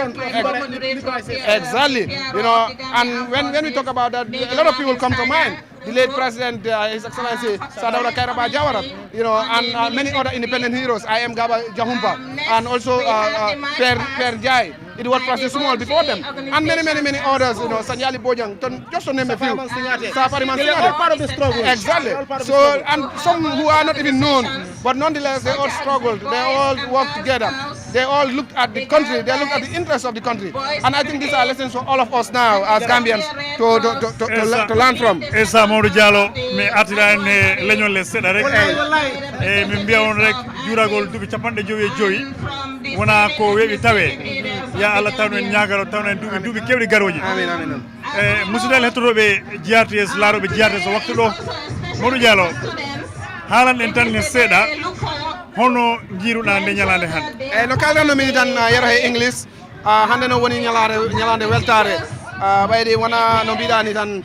Exactly, and when we talk about that, a lot of people come to mind. The late President, His Excellency Sir Dawda Kairaba Jawara, and many other independent heroes, I.M. Gaba Jahumpa, and also Per Jai, Edward Francis Small before them, and many others, Sanjali Bojang, just to name a few. They are all part of the struggle. Exactly. So, and some who are not even known, but nonetheless, they all struggled, they all worked together. They all looked at the country, they looked at the interests of the country. And I think these are lessons for all of us now as Gambians to learn from. Esa Mamadou Diallo me atira ne leñol le seda rek e min biya on rek juragol dubi capande joyi wona ko webi tawe ya Allah tawno en ñagaro tawno en dubi kewdi garoji Amin amin. musidal hettobe GRTS larobe GRTS waktu do Mamadou Diallo halan en tan ne seda hono jiruɗa nde ñalande hande no kaldanno min tan yero he English hande no woni ñalande weltare ɓayde wona no mbiɗani tan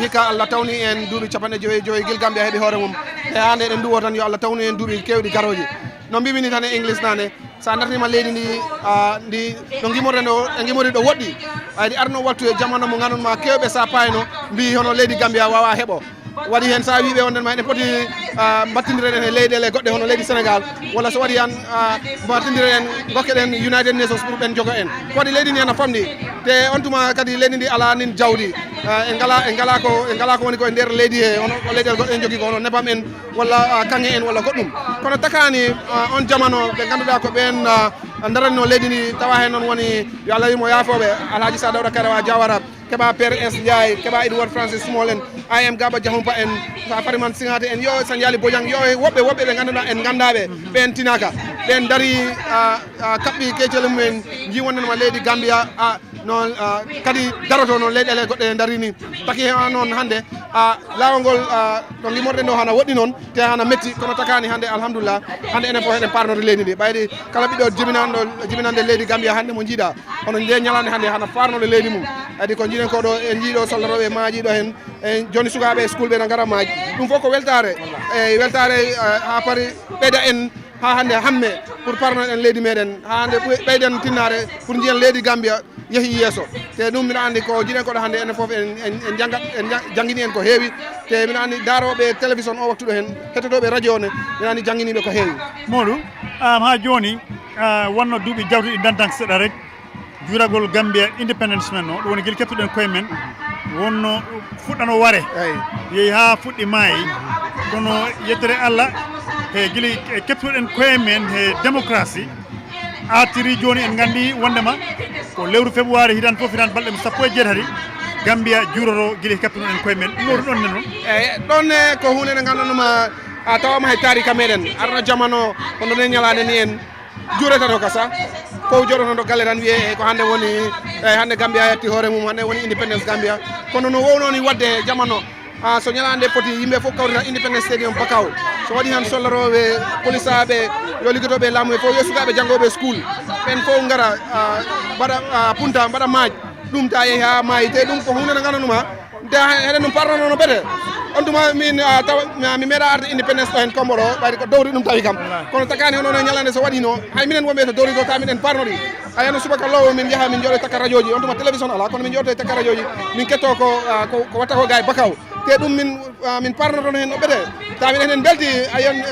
hikka Allah tawni en duuɓi capanɗe joyi gil Gambia heeɓi hoore mum e hande eɗen duwo tan yo Allah tawni en duuɓi kewɗi garoji no mbimini tan e English nane sa dartima leydi ndi no guimori ɗo woɗɗi aydi arno wattu e jamano mo ganduɗa kewɓe sa payno mbi hono leydi Gambia wawa heeɓo waɗi hen sa wiɓe onden ma eɗen poti battodiren e leyɗele goɗɗe hono leydi Sénégal walla so waɗi han battodiren gokkeɗen United Nations pour ɓen jogo en waɗi leydi ndi hen a famɗi te on tuma kadi leydi ndi ala nin jawdi e ngala ko woni koye nder leydi he ono leyɗele goɗɗe en jogui ko hono nebam en walla kange en walla goɗɗum kono takani on jamano ɓe ganduɗa ko ɓen daranno leydi ndi tawa hen noon woni yo Allah wimo yafoɓe Alhaji Sir Dawda Kairaba Jawara keɓa Père S Ndiaye keɓa Edward Francis Small en I am Gaba Jahumpa en Fariman Singate en yo Sanjali Bojang yo woɓɓe ɓe ganduɗa en gandaɓe ɓen tinaka ɓen dari kaɓɓi kecele mumen jiwonnanoma leydi Gambia noon kadi daroto noon leyɗele goɗɗe darini taki ha noon hannde laawol ngol to gimorɗen ɗo hana woɗɗi noon te hana metti kono takani hannde alhamdulillah hannde enen fof eɗen parnode leydi ndi ɓayde kala ɓiɗɗo jibinande leydi Gambia hannde mo jiiɗa hono nde ñalande hannde hana farnode leydi mum adi ko jiɗen ko ɗo en jiiɗo soldatoɓe maajiɗo hen e joni sukaɓe school ɓe no gara maaji ɗum fof ko weltare e weltare ha paari ɓeyda en ha hannde hamme pour parnode en leydi meɗen ha hannde ɓeyden tinnare pour jiiyen leydi Gambia yehi yeeso te ɗum mbiɗa andi ko jiɗen koɗo hannde enen fof en jangguini en ko heewi te mbiɗa andi daroɓe télévision o waktuɗo hen hettotoɓe radio o ne mbiɗa andi jangguiniɓe ko heewi Modou ha joni wonno duuɓi jawtuɗi dantan seeɗa rek juuragol Gambia independence men o ɗum woni guila kettuɗen koye men wonno fuɗɗano ware yeehi ha fuɗɗi maayi kono yettere Allah e guila kettuɗen koye men e démocratie artiri joni en gandi wondema ko lewru février hitan fof hitan balɗe 17 Gambia juuroro guila kettuɗen koye men ɗum ɗon ne noon eyyi ɗon ko hunde nde gandanɗuma a tawama hay tarika meɗen arno jamano kono ɗen ñalade ni en juuretano ka sa ko joɗoto ɗo galle tan wiye ko hannde woni hannde Gambia yetti hoore mum hannde woni independence Gambia kono no wownoni wadde jamano so ñalande foti yimɓe fof kawrita independence stadium Bakaw so waɗi han solloroɓe police aɓe yo liggotoɓe laamu ɓe fof yo sukaɓe janggoɓe school ɓen fof gara mbaɗa punta mbaɗa maaj ɗum ta yeehi ha maayi te ɗum ko hunde nde gandanɗuma te heɗen ɗum parnono ɓete on tuma min taw mi meeɗa arde independence ɗo hen Komboro ɓayde ko dowri ɗum tawi kam kono takani hono e ñalande so waɗino hay minen wonɓe to dowri to tamiɗen parnodi a yano subaka lowo min jaaha min jooɗo takka radio ji on tuma télévision ala kono min jooɗo takka radio ji min ketto ko watta ko ga e Bakaw te ɗum min parnotono hen no ɓete tamin enen belti ayon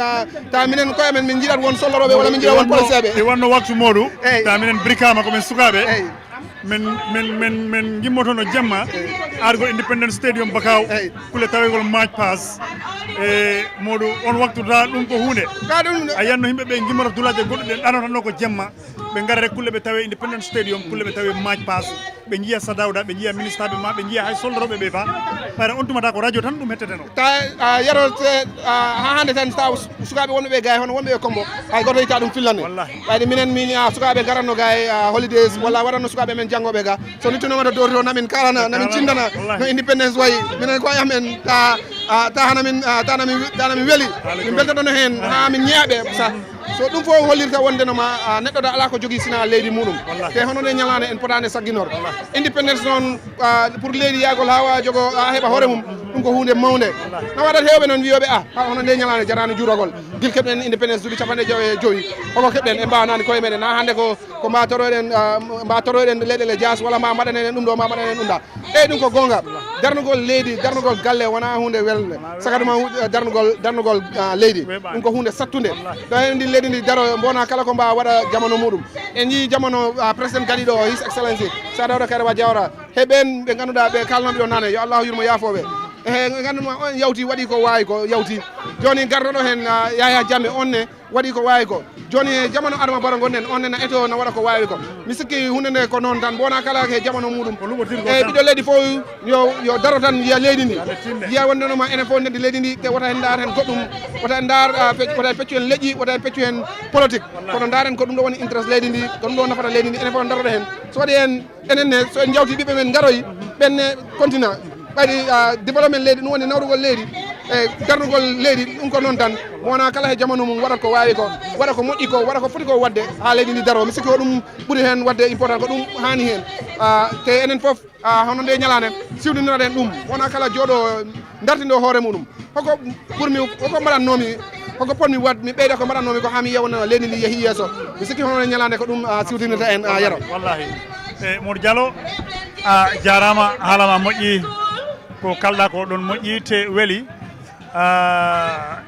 ta minen koye men min jiiɗat won solloroɓe walla min jiiɗat won police ɓe e wonno waktu Modou ta minen brikama komin sukaɓe men gimmotono jamma argol independence stadium Bakaw kule tawegol match pass e Modou on waktu da ɗum ko hunde a yanno yimɓe ɓe gimmoto dulaje goɗɗo ɗen ɗanotanno ko jamma ɓe gara rek kulle ɓe tawe independence stadium kulle ɓe tawe match pass ɓe jiiya Sadawda ɓe jiiya ministre ɓe ma ɓe jiiya hay soldoroɓe ɓe fa ɓayde on tumata ko radio tan ɗum hettete no ta yarote ha hande tan taw sukaɓe wonɓe ga hono wonɓe e Kombo hay goto yita ɗum fillanne ɓayde minen min sukaɓe garanno ga e holidays walla waɗanno sukaɓe men janggoɓe ga so nittunoma to dowri to namin kalana namin cindana no independence wayi minen koye amen ta hanamin weeli min beltotono hen ha min ñeeɓe sa so ɗum fof hollirta wondenoma neɗɗo da ala ko jogui sina leydi muɗum te hono nde ñalande en potani sagguinor independence noon pour leydi yagol ha jogo heeɓa hoore mum ɗum ko hunde mawde no waɗat hewɓe noon wiyoɓe hono nde ñalande jarani juurogol guil keɓɗen independence duuɓi 95 hoko keɓɗen e mbawanani koye meɗen ha hande ko mba toroɗen leyɗele Dias walla ma mbaɗanen ɗum ɗo ma mbaɗanen ɗum ɗa eyyi ɗum ko gonga darnugol leydi darnugol galle wona hunde welde sagaduma darnugol leydi ɗum ko hunde sattude ɗo hen ndi leydi ndi daro bona kala ko mba waɗa jamano muɗum en jii jamano président gaɗiɗo o his excellency Sadawda Kairaba Jawara heɓen ɓe ganduɗa ɓe kalnoɓe ɗo nane yo Allah yurmo yafoɓe e ganduma on yawti waɗi ko wawi ko yawti joni garɗoɗo hen Yaya Jammeh on ne waɗi ko wawi ko joni jamano Adama Barrow gonɗen on ne na eto no waɗa ko wawi ko mi sikki hunde nde ko noon tan bona kala ke jamano muɗum e ɓiɗɗo leydi fof yo daro tan yiya leydi ndi yiya wondenoma enen fof ndendi leydi ndi te wota hen dar hen goɗɗum wota hen dar wota hen peccu hen leƴƴi wota hen peccu hen politique kono daren ko ɗum ɗo woni interest leydi ndi ko ɗum ɗo nafata leydi ndi enen fof daroɗo hen so waɗi hen enen ne so en jawti ɓiɓɓe men garoyi ɓenne continue ɓaydi développement leydi ɗum woni nawrugol leydi e darnugol leydi ɗum ko noon tan wona kala he jamanu mum waɗat ko wawi ko waɗa ko moƴƴi ko waɗa ko foti ko wadde ha leydi ndi daro mi sikki ko ɗum ɓuuri hen wadde important ko ɗum hani hen te enen foof hono nde ñalande siwdiniraɗen ɗum wona kala jooɗo dartindo hoore muɗum hoko ɓurmi hoko mbaɗannomi hoko ponmi wad mi ɓeyda ko mbaɗannomi ko hami yewna leydi ndi yeehi yesso mi sikki hono nde ñalande ko ɗum siwtinirta en yaro wallahi e Modou Diallo a jarama haalama moƴƴi ko kalɗa ko ɗon moƴƴi te weeli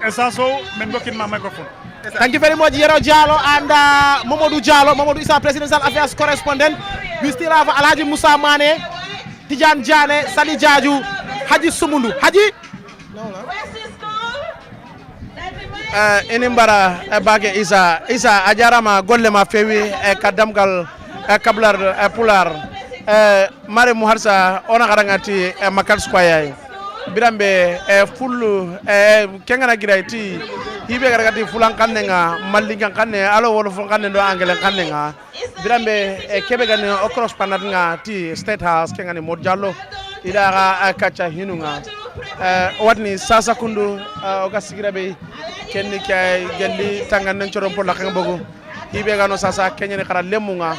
essence o min dokkitma microphone. Thank you very much, Yero Diallo and Mamadou Diallo. Mamadou is our presidential affairs correspondent. We still have Alhaji Musa Mane, Tijan Jane, Sali Jaju, Haji Sumundu. Haji? Inimbara bake isa ajarama golle ma fewi e kadamgal kablar pular mare mu harsa ona garangati Makati Square birambe full kengana giraiti hibe garagati fulan kannenga mallingan kanne alo wolo fon kanne do angele kannenga birambe kebe ganne okros panatnga ti State House kengani modjallo ida kacha hinunga watni sasa kundu oga sigirabe kenni kay gelli tangan choron pola kanga bogo hibe gano sasa kenyene kara lemunga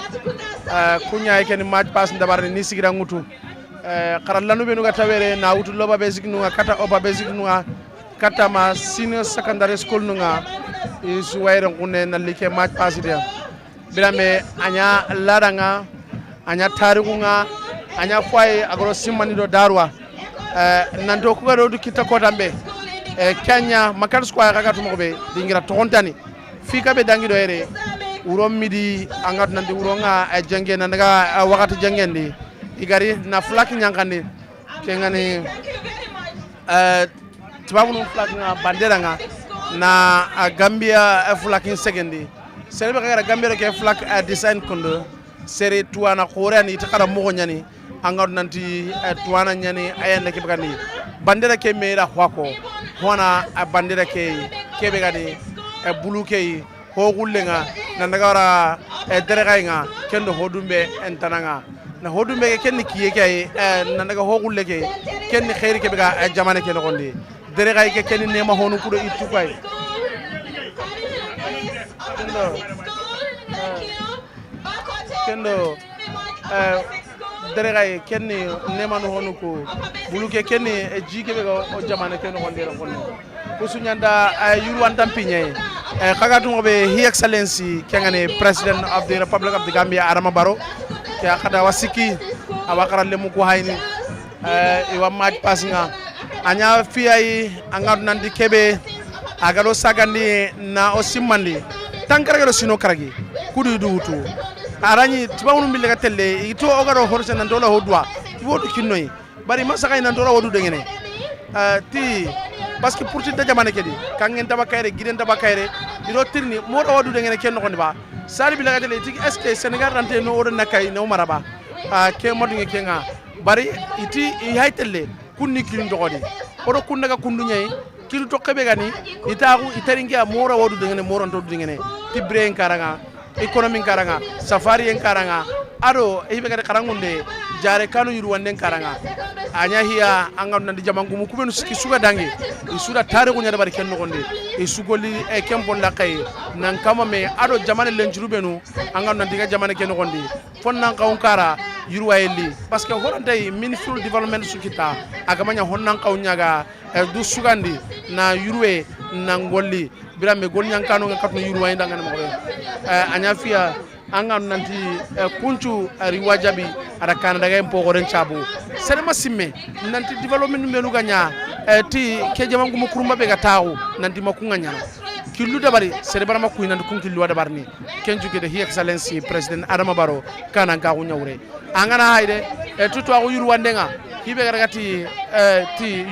kunya kenni match pass ndabar ni sigira ngutu kara lanu be nuga tawere na wutu loba basic nuga kata oba basic nuga kata ma senior secondary school nuga isu wayron kunne na like match pass dia birame anya ladanga anya tarikunga anya fay agro simani do darwa nanto ko do kita ko tambe Kenya Makati Square kaga to mobe dingira to hontani fika be dangi do ere urom midi angat nanti uronga jenge nandaga wakati jengendi igari na flak nyankandi kengani tibabunu flak nga bandera nga na Gambia flakin segendi serbe kaga Gambia ke flak design kondo seri tuana korani takara mo nyani angat nanti tuana nyani ayende ke bagandi bandera ke meira hwako hona bandera ke kebe gadi bulu ke ho gullenga nandaga wara deregainga kendo hodumbe entananga na hodumbe ke kenni kiye ke nandaga ho gulle ke kenni khairi ke bega jamane ke nogondi deregai ke kenni nema honu kudo ittu kay kendo deregai kenni nema no honu ko buluke kenni jike bega o jamane ke nogondi nogondi kusunyanda yurwan tampinye kaga tungobe His Excellency kengani President of the Republic of the Gambia Adama Barrow ke akada wasiki awakara lemu ko hayni iwa match passinga anya fiyai angadu nandi kebe agado sagandi na osimandi tankara gado sino karagi kudu duutu arani tibawunu mbilega telle ito ogaro horse nan dola hodwa wodu kinnoy bari masaka nan dola wodu dengene ti parce que pour tidda jamane kedi kangen tabakayre giden tabakayre ido tirni modo wadu de ngene ken ko ba sari bi laga tele tigi est ce que Senegal rante no odo nakay no maraba ke modu nge kenga bari iti i haytelle kunni kilin dogodi odo kunnaga kundu nyai kilu tokkebe gani itagu itaringia mora wadu de ngene moron to de ngene ti brain karanga economic karanga safari en karanga ado e be gade karangunde jare kanu yuru wanden karanga anya hiya angam nandi jamangu mu kubenu siki suga dangi isuda tare ko nyada bari ken nogonde e sugoli e kempo lakay nan kama me ado jamane lenjurubenu angam nandi ga jamane ken nogonde fonnan kawnkara yuru wayeli parce que horantay meaningful development sukita agamanya honnan kawnyaga du sugandi na yuruwe nangolli birame gol nyankano ngakatno yuru wayenda ngane mo anya fiya angam nanti kuncu riwajabi ada Canada ga empo goren chabu selema simme nanti development melu ganya ti ke jamangu mo kurumba be ga tawu nanti makunga nyana killu dabari sere barama ku nanti kun killu dabarni kenju ke de His Excellency President Adama Barrow kana ga ku nyawre angana hayde tutu agu yuru wandenga hibe ga gati ti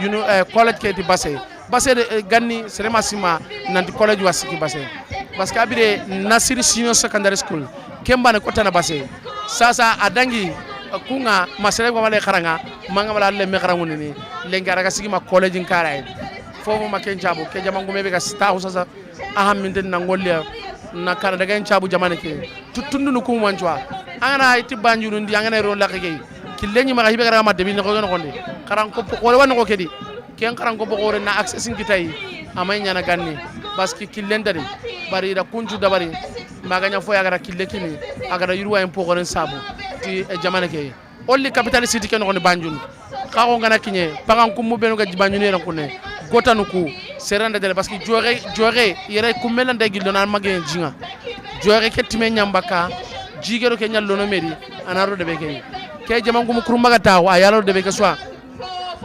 college ke ti basse de ganni selema sima nanti college wasiki basse parce que abire Nasiri Senior Secondary School kembane kotana basse sasa adangi kunga masere ko wale karanga manga wala le me karangu ni lenga raga sigima college nkara fofo maken jabu ke jamangu mebe ga stahu sasa aham min den nangolle na kara daga jabu jamane ke tutundu no kum wanjwa angana iti banjuru ndi angana ro lakeke kilenyi ma hibe gara ma debi ne ko gonde karan ko ko wala ko kedi ken karan ko ko na access ngitai amay nyana ganni parce que kilendari bari da kunju dabari maganya fo yagara killekini agara yurwa en pogoren sabu ti jamane ke olli capital city ken ngoni banjun kago ngana kinye pagan kum benu ga banjun ran kunne gotanu ku seranda dele parce que jore yere kumela ndegi dona magé jinga jore ke time nyambaka jigero ke nyallo no meri anaro de beke ke jamangu mu kurumba ga taw ayalo de beke soa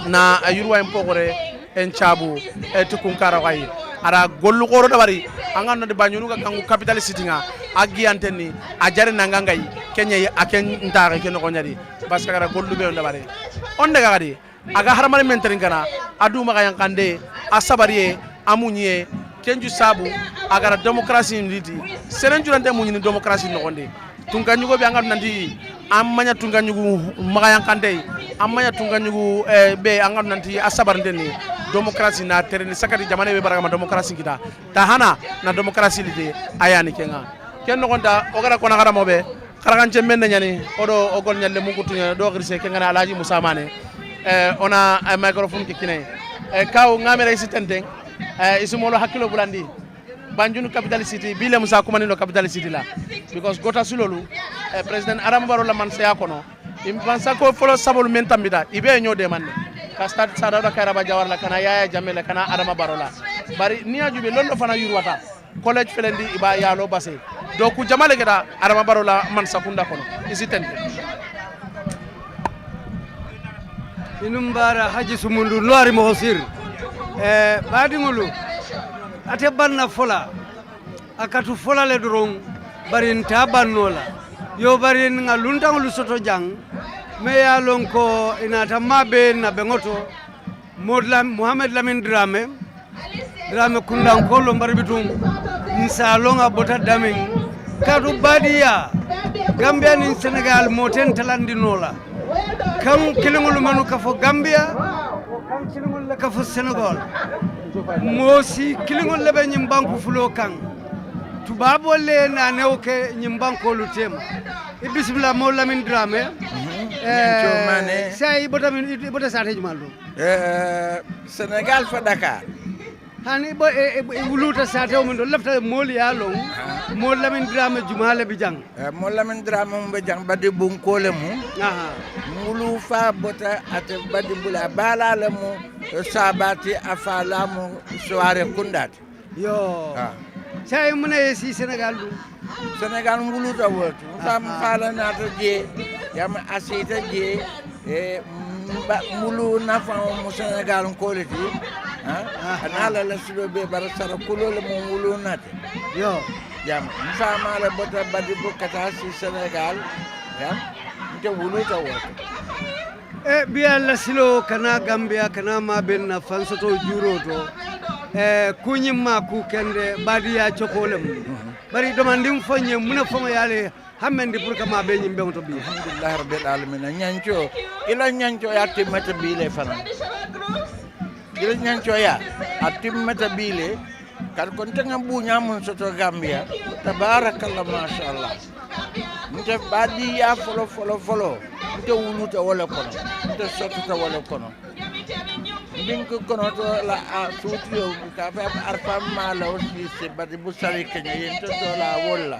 na ayurwa en pogore en chabu e to kun karawai ara gollu goro dabari angano de banyunu ga kangu capital city nga agi anteni ajare nangangai kenya aken ntare ken ko nyari parce que ara gollu be dabari on daga gadi aga haramare menterin kana adu maga yang kande asabariye amunye kenju sabu agara demokrasi nditi seren jurante munyi demokrasi no gonde tun kanyu go be angano nanti amanya tunga nyugu magayan kante amanya tunga nyugu be angam nanti asabar ndeni demokrasi na tereni sakati jamane be baraka demokrasi kita tahana na demokrasi lide ayani kenga ken no gonda ogara kona gara mobe karagan cemmen nyani odo ogol nyalle mungutunya do grise kenga na alaji Musa Mane ona microphone ke kinai kaw ngamere sitente isumolo hakilo bulandi Banjul capital city bile Musa kumani no capital city la because gota sulolu president Adama Barrow la man saya kono impansa ko folo sabol men tambida ibe nyode man ka start sada Kairaba Jawara la kana Yaya Jammeh la kana Adama Barrow la bari ni ajube londo fana yurwata college felendi iba yalo base do ku jamale geda Adama Barrow la man sakunda kono isitente inumbara haji sumundu noari mo hosir badi ngulu ate banna fola akatu fola le dorong barin ta bannola yo barin ngalunta ngulu soto jang me ya lonko inata mabe na bengoto modlam Muhammad Lamin Drame kundan ko lo barbitum nsalonga bota damin kadu badia Gambia ni Senegal moten talandinola kam kilingol manu ka fo Gambia kam kilingol la ka fo Senegal mosi kilingol lebe nyim banku fulo kan tubabo le na newke nyim banko lu tema bismillah mo Lamin Drame say bota sate jumaldo Senegal fa Dakar hani bo wuluta sate o min do lafta moli ya long mo Lamin Drame jumale bi jang mo Lamin Drame mo jang badi bunkole mu mulu fa bota ate badi bula bala la mu sabati afala mu soare kundat yo say mune si Senegal du Senegal mulu ta wot fam fala na to je yam asita je mulu na fa mu Senegal ko leti anala la sido be bar sara kulo le mo mulu nat yo jam fa mala bota badi bu kata si Senegal yam te mulu ta wot biya la silo kana Gambia kana ma ben na fansoto juroto kunyima ku kende badiya chokolem bari domandim fonye muna fama yale hamende pour kama be nyimbe to bi alhamdulillah rabbil alamin nyancho ila nyancho ya timata bile fana ila nyancho ya atimata bile kar kontanga bunya mun soto Gambia tabarakallah mashallah nte badiya folo nte wuluta wala kono nte sotuta wala kono binko kono to la suutiyo ka fa arfam mala aussi se badi bu sari kenya yento to la wolla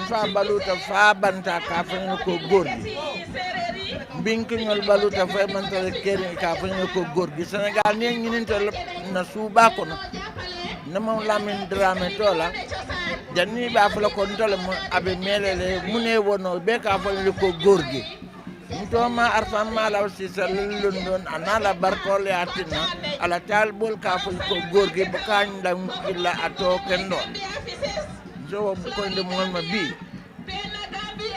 fa baluta fa banta ka fa ko gorgi binko ñol baluta fa banta keri ka fa ko gorgi Senegal ne ñininte na suba kono nama Lamin Drame tola janni ba fa ko ndole mo abe melele mune wono be ka fa ko gorgi ntoma arfam mala aussi sallallahu don anala barkole atina ala talbol ka fo ko gorgi ba kan dam illa ato kendo so ko nde mo ma bi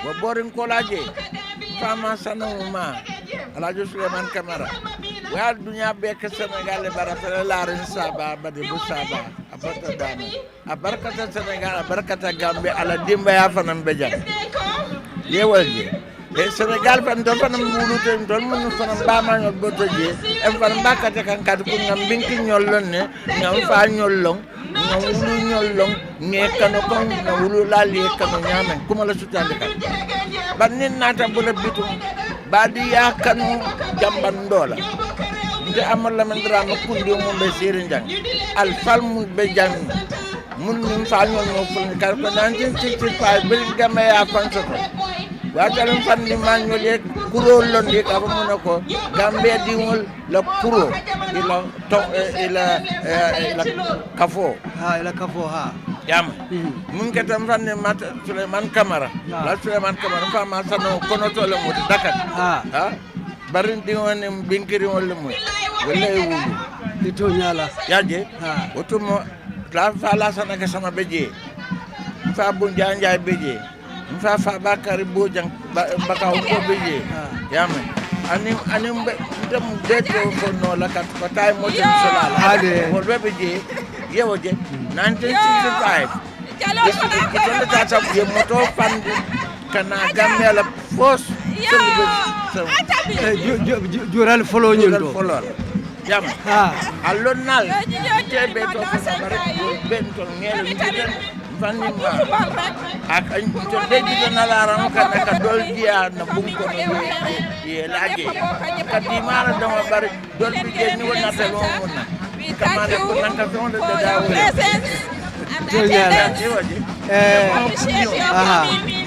bo borin ko laje fama sanuma ala jo Suleiman Camara wa dunya be ke Senegal le barata la ren saba bade bu saba abata dama abarkata Senegal abarkata Gambia ala dimba ya fanam be jam yewalje Senegal fan do fanam muluto don mun fanam ba ma ñol boto je en fanam bakata kan kat ko ngam binki ñollon ne ngam fa ñollon ngam wulu ñollon ne kano ko ngam wulu lali kano ñame kuma la sutande kan bannin nata bu le bitum badi ya kanu jamban dola nde amal Lamin Drame kundi mo be sire njang al falmu be jang mun nim fa ñol mo ful kar ko nan ci fa bil game ya fan soto watalam fandi mañole kuro londi ka mo nako Gambia diwol la kuro ila to ila kafo ila kafo yam mun ketam fandi mat Suleiman Camara la Suleiman Camara fa ma sano kono to le mo Dakar barin diwon binkiri wol mo wala wulu dito nyala yaje otumo la fa la sana ka sama beje fa bu njanjay beje fa Bakari Bojang bakaw ko beje yame anim dem deto ko no la kat patay mo dem solal ade ko beje yewoje 1965 jalo ta sa ye moto fandi kana Gambia la fos jural follow ñun follow jam ha allon nal tebe to bare bento ngel ngel fanni ma ak an to deji na la ram ka dol dia na bum ko no ye laje ka di mara dama bare dol bi je ni wona te lo mona kamane ko nanta to de dawo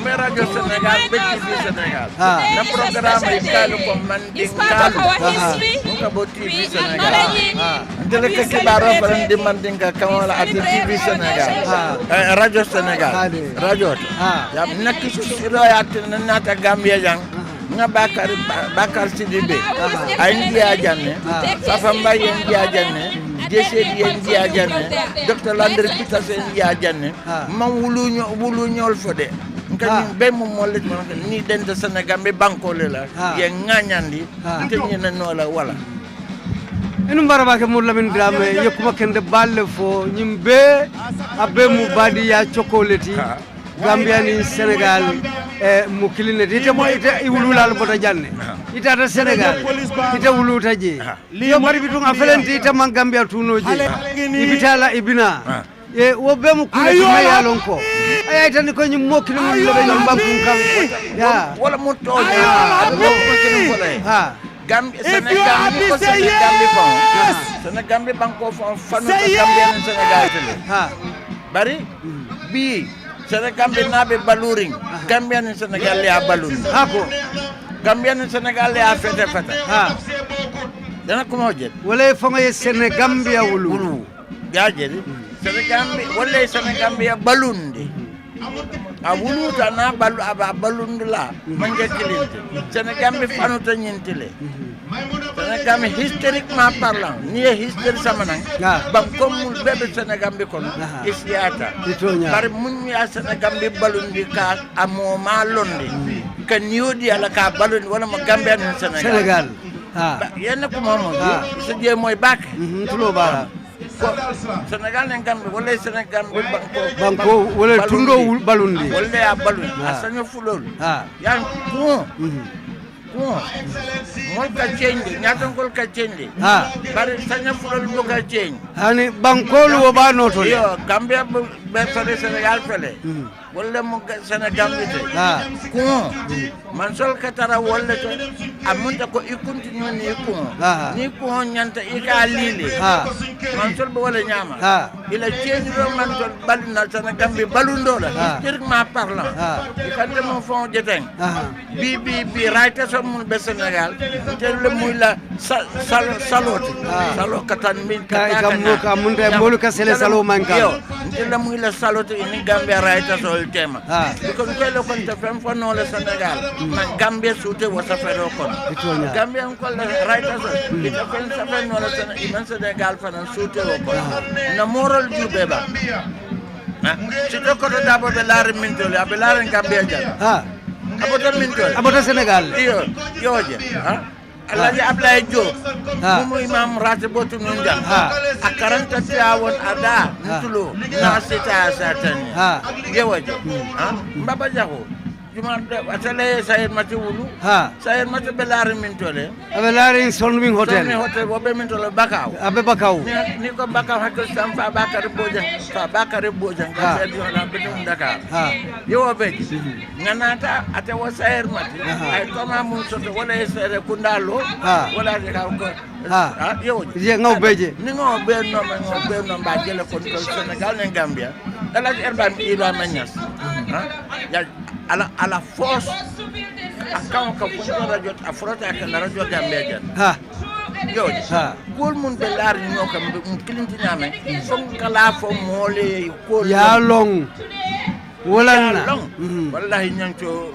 mais radio Sénégal bëcc fi Sénégal na programme iskalu ko man di ngalu muka bo TV Sénégal ndele ke kibaro faran di man dinga kamala at TV Sénégal radio Sénégal radio ya nakki royat nata Gambia jang nga Bakar Sidibé ay ndiya janne Safa Mbaye ndiya janne Jesse ndiya janne Dr Lander Kita sen ndiya janne man wulu ñol fode ngani be mo molle ni den de Sénégal be bankole la ye ngañandi te ñena nola wala enu mbaraba ke mo lamin drame yekuma kende balle fo ñimbe abbe mu badi ya chocolate Gambia ni Sénégal mu kilinete ite mo ite wululal bota janne ita ta Sénégal ite wuluta je yo bari bitunga felenti ite man Gambia tunoje ibitala ibina e wo be mu kule ko mayalon ko ay tan ko ñu mokki mu lebe ñu bankum kam ya wala mo to ha Gambia Sénégal ni ko Sénégal bi fon Sénégal bi banko fon fanu Gambia ni Sénégal tele ha bari bi Sénégal bi nabe baluring Gambia ni Sénégal ya balun hako Gambia ni Sénégal ya fete ha dana ko mo jet wala fo ngay Sénégal Gambia wulu ya jeri Sénégal bi wala Sénégal bi ya balundi a wuluta na balu aba balundula manje kilinte Sénégal bi fanuta ñintile Sénégal mi historiquement parlant ni history samanang bam komul bebe Sénégal bi kon isiata par mun ya Sénégal bi balundi ka amo ma londi kan yodi ala ka balundi wala ma Gambia ni Sénégal yenn ko momo se je moy bak tulo bara Sénégal ne Gambie wala Sénégal banko wala tundo balundi wala ya balundi asanyo fulol yan ko mol ka change nyatan kol ka change bari sanya fulol mo ka change hani bankolu wo ba noto yo Gambia be fere Sénégal fele wala mo Sénégal bite ko man sol ka tara wala to amunta ko ikuntinyo ni ko nyanta ika lile man sol bo wala nyama ila change do man sol balina Sénégal bi balundo la historiquement parlant ikante mo fon jeteng bi right mun be Sénégal te le muy la saloti salo katan min ka mun de molu ka sele salo manka yo te le muy la saloti ni Gambia raita sol tema ko ko le kon te fem fo no le Sénégal na Gambia soute wo sa fero kon Gambia ko la raita sol ite fen sa fen no le Sénégal fa na soute wo kon na moral ju beba ci to ko dabo be laare min to le be laare Gambia ja abota Sénégal yoje Alhaji Ablaye Diop mo imam rate botu non jam akaranta tiawon ada ntulo na sita satani yoje mbaba jago juma atale sayed mati wulu sayed mati belare min tole belare son min hotel wo be min tole bakaw abe bakaw ni ko bakaw hakko sam fa bakare bojan ka sedi na be dum Dakar yo be nganata ate wo sayed mati ay koma mun soto wala sere kundalo wala de ka ko yo je ngaw beje ni ngaw be no ba jele ko Sénégal ne Gambia dala erban ila manyas ya ala force akaw ka funjo radio afrota ka la radio Gambia yo kol mun be lar ñoo kam mu kilinti ñame fon kala fo mole ko ya long wala na wallahi ñanto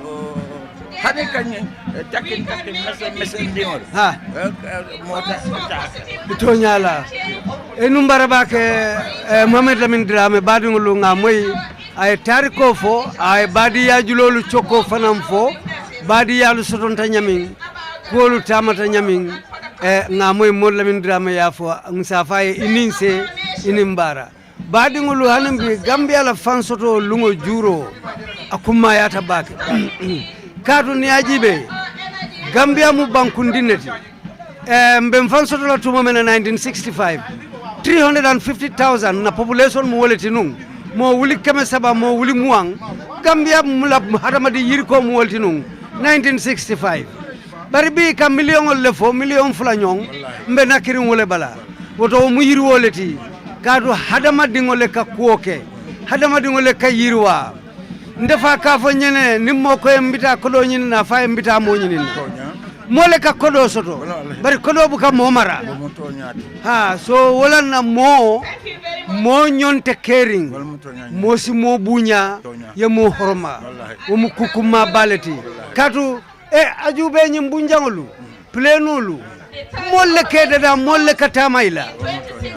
hade kany takin mesen diol mota to nyala enu mbaraba ke Mohamed Lamine Dramé badingulu nga moy ay tariko fo ay badiya julolu choko fanam fo badiya lu sotonta nyamin kolu tamata nyamin nga moy Mod Lamine Dramé ya fo musafa ininse inimbara badingulu hanambi Gambia la fan soto lungo juro akumma yata bake kadu ni ajibe Gambia mu bankundineti mbem fan sotola tuma mena 1965 350,000 na population mu woleti nun mo wuli keme saba mo wuli muang Gambia mula hadamadi yirko mu woleti nun 1965 bari bi ka million le fo million fula nyong mbe nakirin wole bala woto mu yiri woleti kadu hadamadi ngole ka kuoke hadamadi ngole ka yirwa ndefa ka fo nyene nimmo ko mbita kodo nyini na fa mbita mo nyini mole ka kodo soto bari kodo buka mo mara ha so wala na mo nyonte caring mo si mo bunya ye mo horma o mu kukuma baleti katu ajube nyim bunjangolu plenulu molle kede da molle katamaila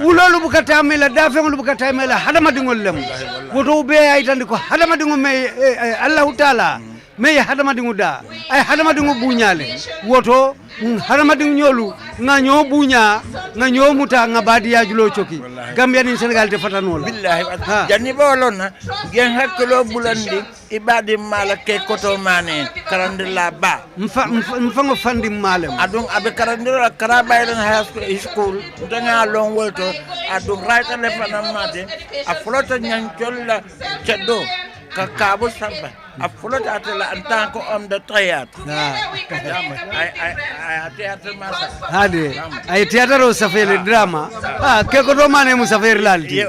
ulolu buka tamila dafengolu buka tamila hadama dingol lem woto be ay tandi ko hadama dingo me Allah taala me hadama dingo da ay hadama dingo bunyale woto hadama dingo nyolu nga nyo bunya nga nyo muta nga badi ya julo choki Gambia ni Senegal te fatanola billahi janni bolona gen haklo bulandi ibadi mala ke koto mane karandilla ba mfango fandi malem adun abe karandilla karabayden high school danga long wolto adun right le fanam mate a flota nyancholla ceddo ka kabo samba a flota atela en tant que homme de théâtre ay théâtre ma hade ay théâtre o safele drama ke ko do mane mu safere lalti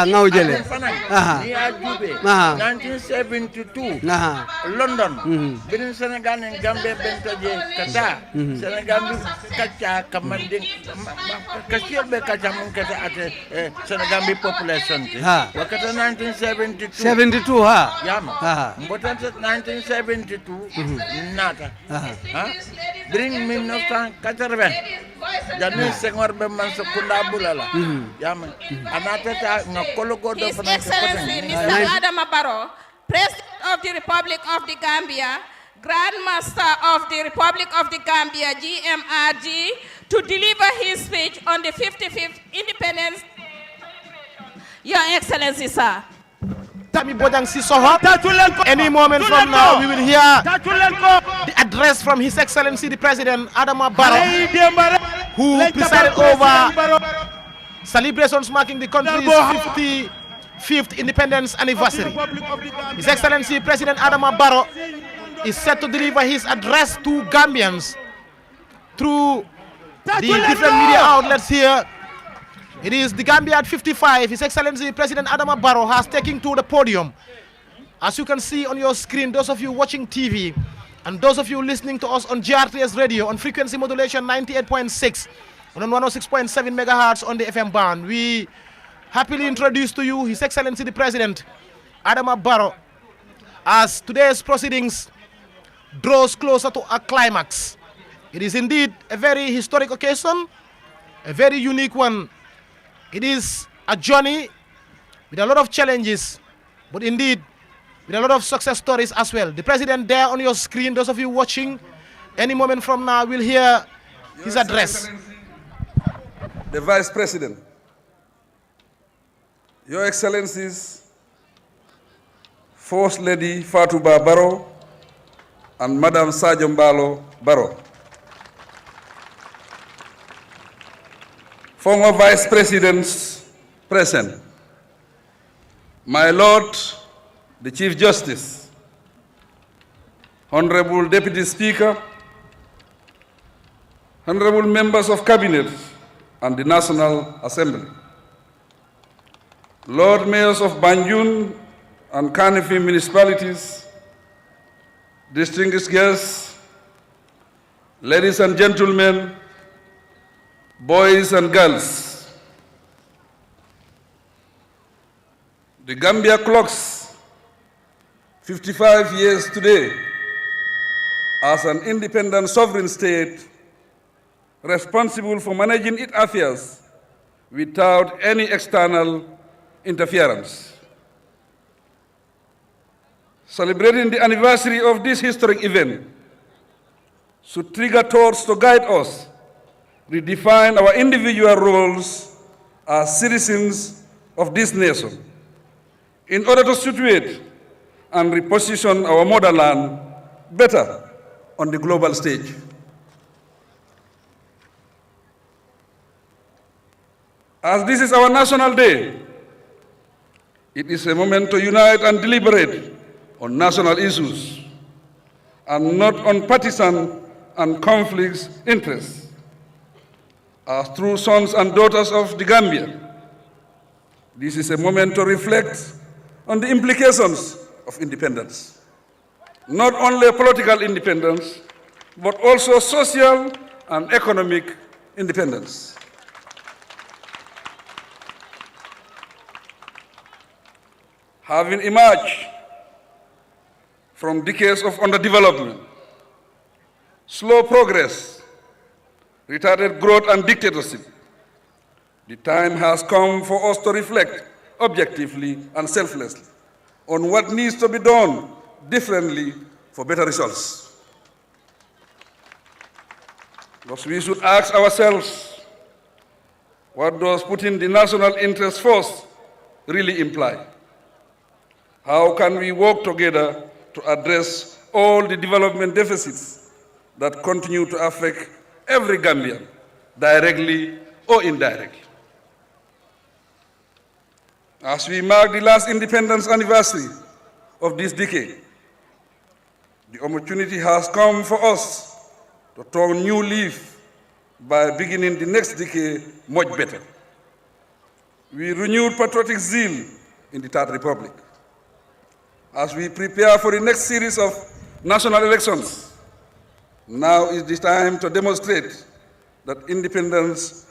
ngawjele ni ajube 1972 London bin Senegal en Gambie bentaje kata Senegal bi kacha kamande kashirbe kacha mun kata ate Senegal bi population wakata 1972 Mbotan 1972 nata bring 1980 jani Senghor be man so kunda bulala yama anata ta ngakolo go do His Excellency Mr. Adama Barrow, President of the Republic of the Gambia, Grand Master of the Republic of the Gambia, GMRG, to deliver his speech on the 55th Independence. Your Excellency, sir. Tami Bojang Sissoho. Any moment from now, we will hear the address from His Excellency the President Adama Barrow, who presided over celebrations marking the country's 55th independence anniversary. His Excellency President Adama Barrow is set to deliver his address to Gambians through the different media outlets here. It is the Gambia at 55. His Excellency President Adama Barrow has taken to the podium. As you can see on your screen, those of you watching TV and those of you listening to us on GRTS radio on frequency modulation 98.6 and on 106.7 megahertz on the FM band, we happily introduce to you His Excellency the President Adama Barrow as today's proceedings draws closer to a climax. It is indeed a very historic occasion, a very unique one. It is a journey with a lot of challenges, but indeed with a lot of success stories as well. The President there on your screen, those of you watching, any moment from now will hear his address. The Vice President, Your Excellencies, First Lady Fatouba Barrow and Madam Sadio Mballo Barrow, former Vice Presidents present, my Lord, the Chief Justice, Honorable Deputy Speaker, Honorable Members of Cabinet and the National Assembly, Lord Mayors of Banjul and Kanifi municipalities, distinguished guests, ladies and gentlemen, boys and girls. The Gambia clocks 55 years today as an independent sovereign state responsible for managing its affairs without any external interference. Celebrating the anniversary of this historic event should trigger thoughts to guide us, redefine our individual roles as citizens of this nation, in order to situate and reposition our motherland better on the global stage. As this is our National Day, it is a moment to unite and deliberate on national issues and not on partisan and conflicts interests. As true sons and daughters of the Gambia, this is a moment to reflect on the implications of independence. Not only political independence, but also social and economic independence. Having emerged from decades of underdevelopment, slow progress, retarded growth and dictatorship, the time has come for us to reflect objectively and selflessly on what needs to be done differently for better results. Thus, we should ask ourselves, what does putting the national interest first really imply? How can we work together to address all the development deficits that continue to affect every Gambian, directly or indirectly? As we mark the last independence anniversary of this decade, the opportunity has come for us to turn new leaf by beginning the next decade much better. We renewed patriotic zeal in the Third Republic. As we prepare for the next series of national elections, now is the time to demonstrate that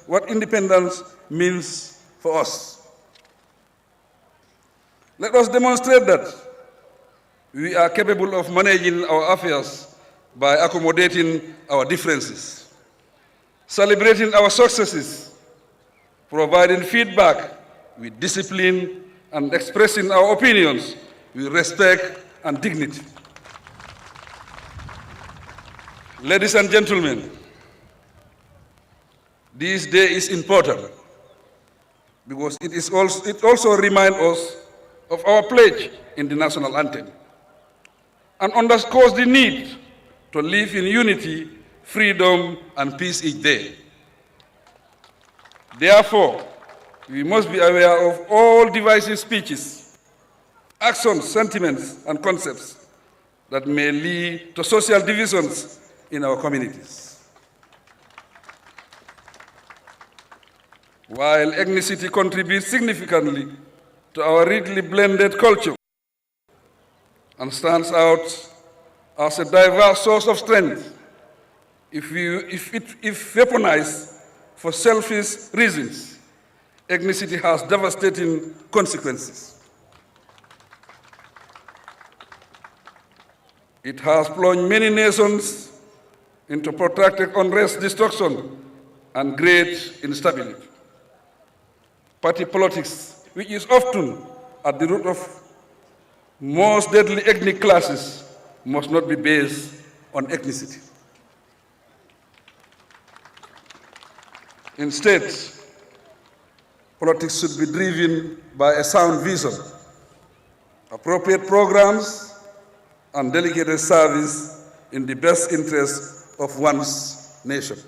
what independence means for us. Let us demonstrate that we are capable of managing our affairs by accommodating our differences, celebrating our successes, providing feedback with discipline, and expressing our opinions with respect and dignity. Ladies and gentlemen, this day is important because it also reminds us of our pledge in the national anthem and underscores the need to live in unity, freedom, and peace each day. Therefore, we must be aware of all divisive speeches, actions, sentiments, and concepts that may lead to social divisions in our communities. While ethnicity contributes significantly to our richly blended culture and stands out as a diverse source of strength, if weaponized for selfish reasons, ethnicity has devastating consequences. It has plunged many nations into protracted unrest, destruction, and great instability. Party politics, which is often at the root of most deadly ethnic clashes, must not be based on ethnicity. Instead, politics should be driven by a sound vision, appropriate programs, and dedicated service in the best interest of one's nation.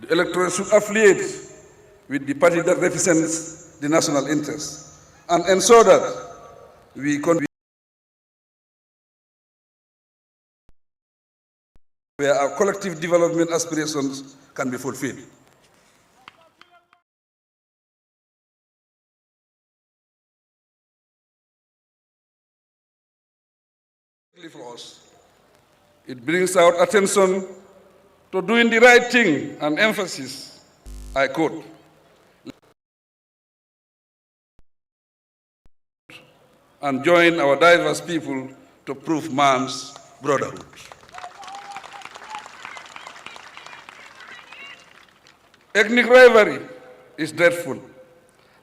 The electorate should affiliate with the party that represents the national interest and ensure that we contribute where our collective development aspirations can be fulfilled. For us, it brings out attention to doing the right thing and emphasis, I quote, and join our diverse people to prove man's brotherhood. Ethnic rivalry is dreadful.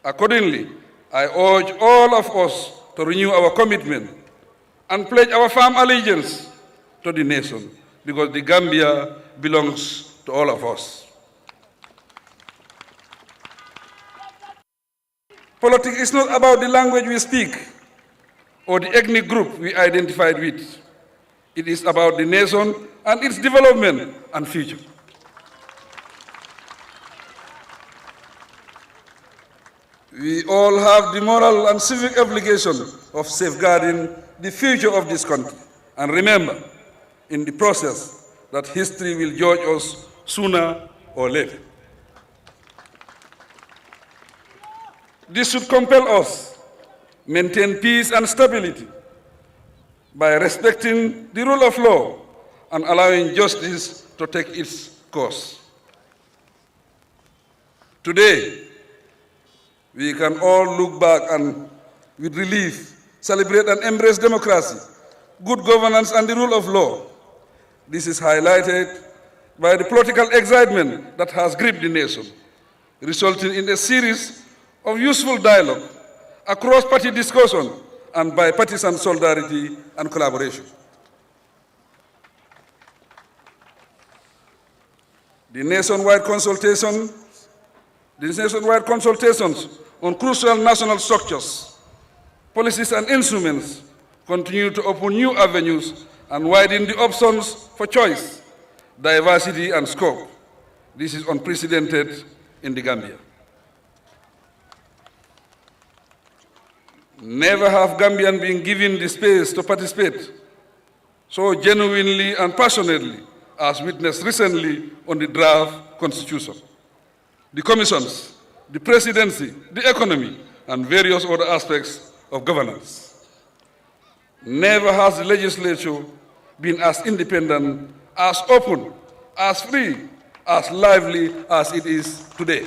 Accordingly, I urge all of us to renew our commitment and pledge our firm allegiance to the nation, because the Gambia belongs to all of us. Politics is not about the language we speak or the ethnic group we identified with. It is about the nation and its development and future. We all have the moral and civic obligation of safeguarding the future of this country. And remember, in the process, that history will judge us sooner or later. This should compel us to maintain peace and stability by respecting the rule of law and allowing justice to take its course. Today, we can all look back and, with relief, celebrate and embrace democracy, good governance, and the rule of law. This is highlighted by the political excitement that has gripped the nation, resulting in a series of useful dialogue, across party discussion, and bipartisan solidarity and collaboration. The nationwide consultations on crucial national structures, policies, and instruments continue to open new avenues and widen the options for choice, diversity, and scope. This is unprecedented in the Gambia. Never have Gambians been given the space to participate so genuinely and passionately as witnessed recently on the draft constitution, the commissions, the presidency, the economy, and various other aspects of governance. Never has the legislature been as independent, as open, as free, as lively as it is today.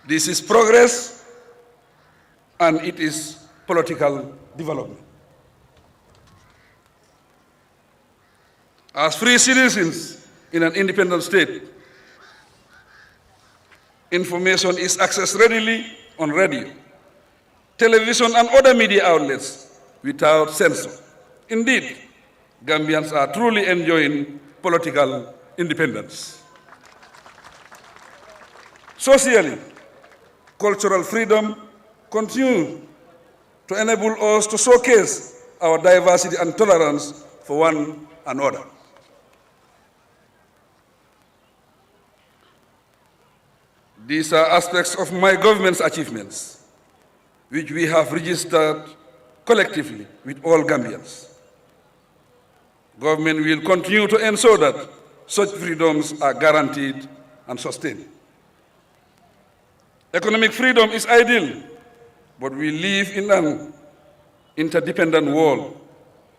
This is progress, and it is political development. As free citizens in an independent state, information is accessed readily on radio, television, and other media outlets without censor. Indeed, Gambians are truly enjoying political independence. Socially, cultural freedom continues to enable us to showcase our diversity and tolerance for one another. These are aspects of my government's achievements, which we have registered collectively with all Gambians. Government will continue to ensure that such freedoms are guaranteed and sustained. Economic freedom is ideal, but we live in an interdependent world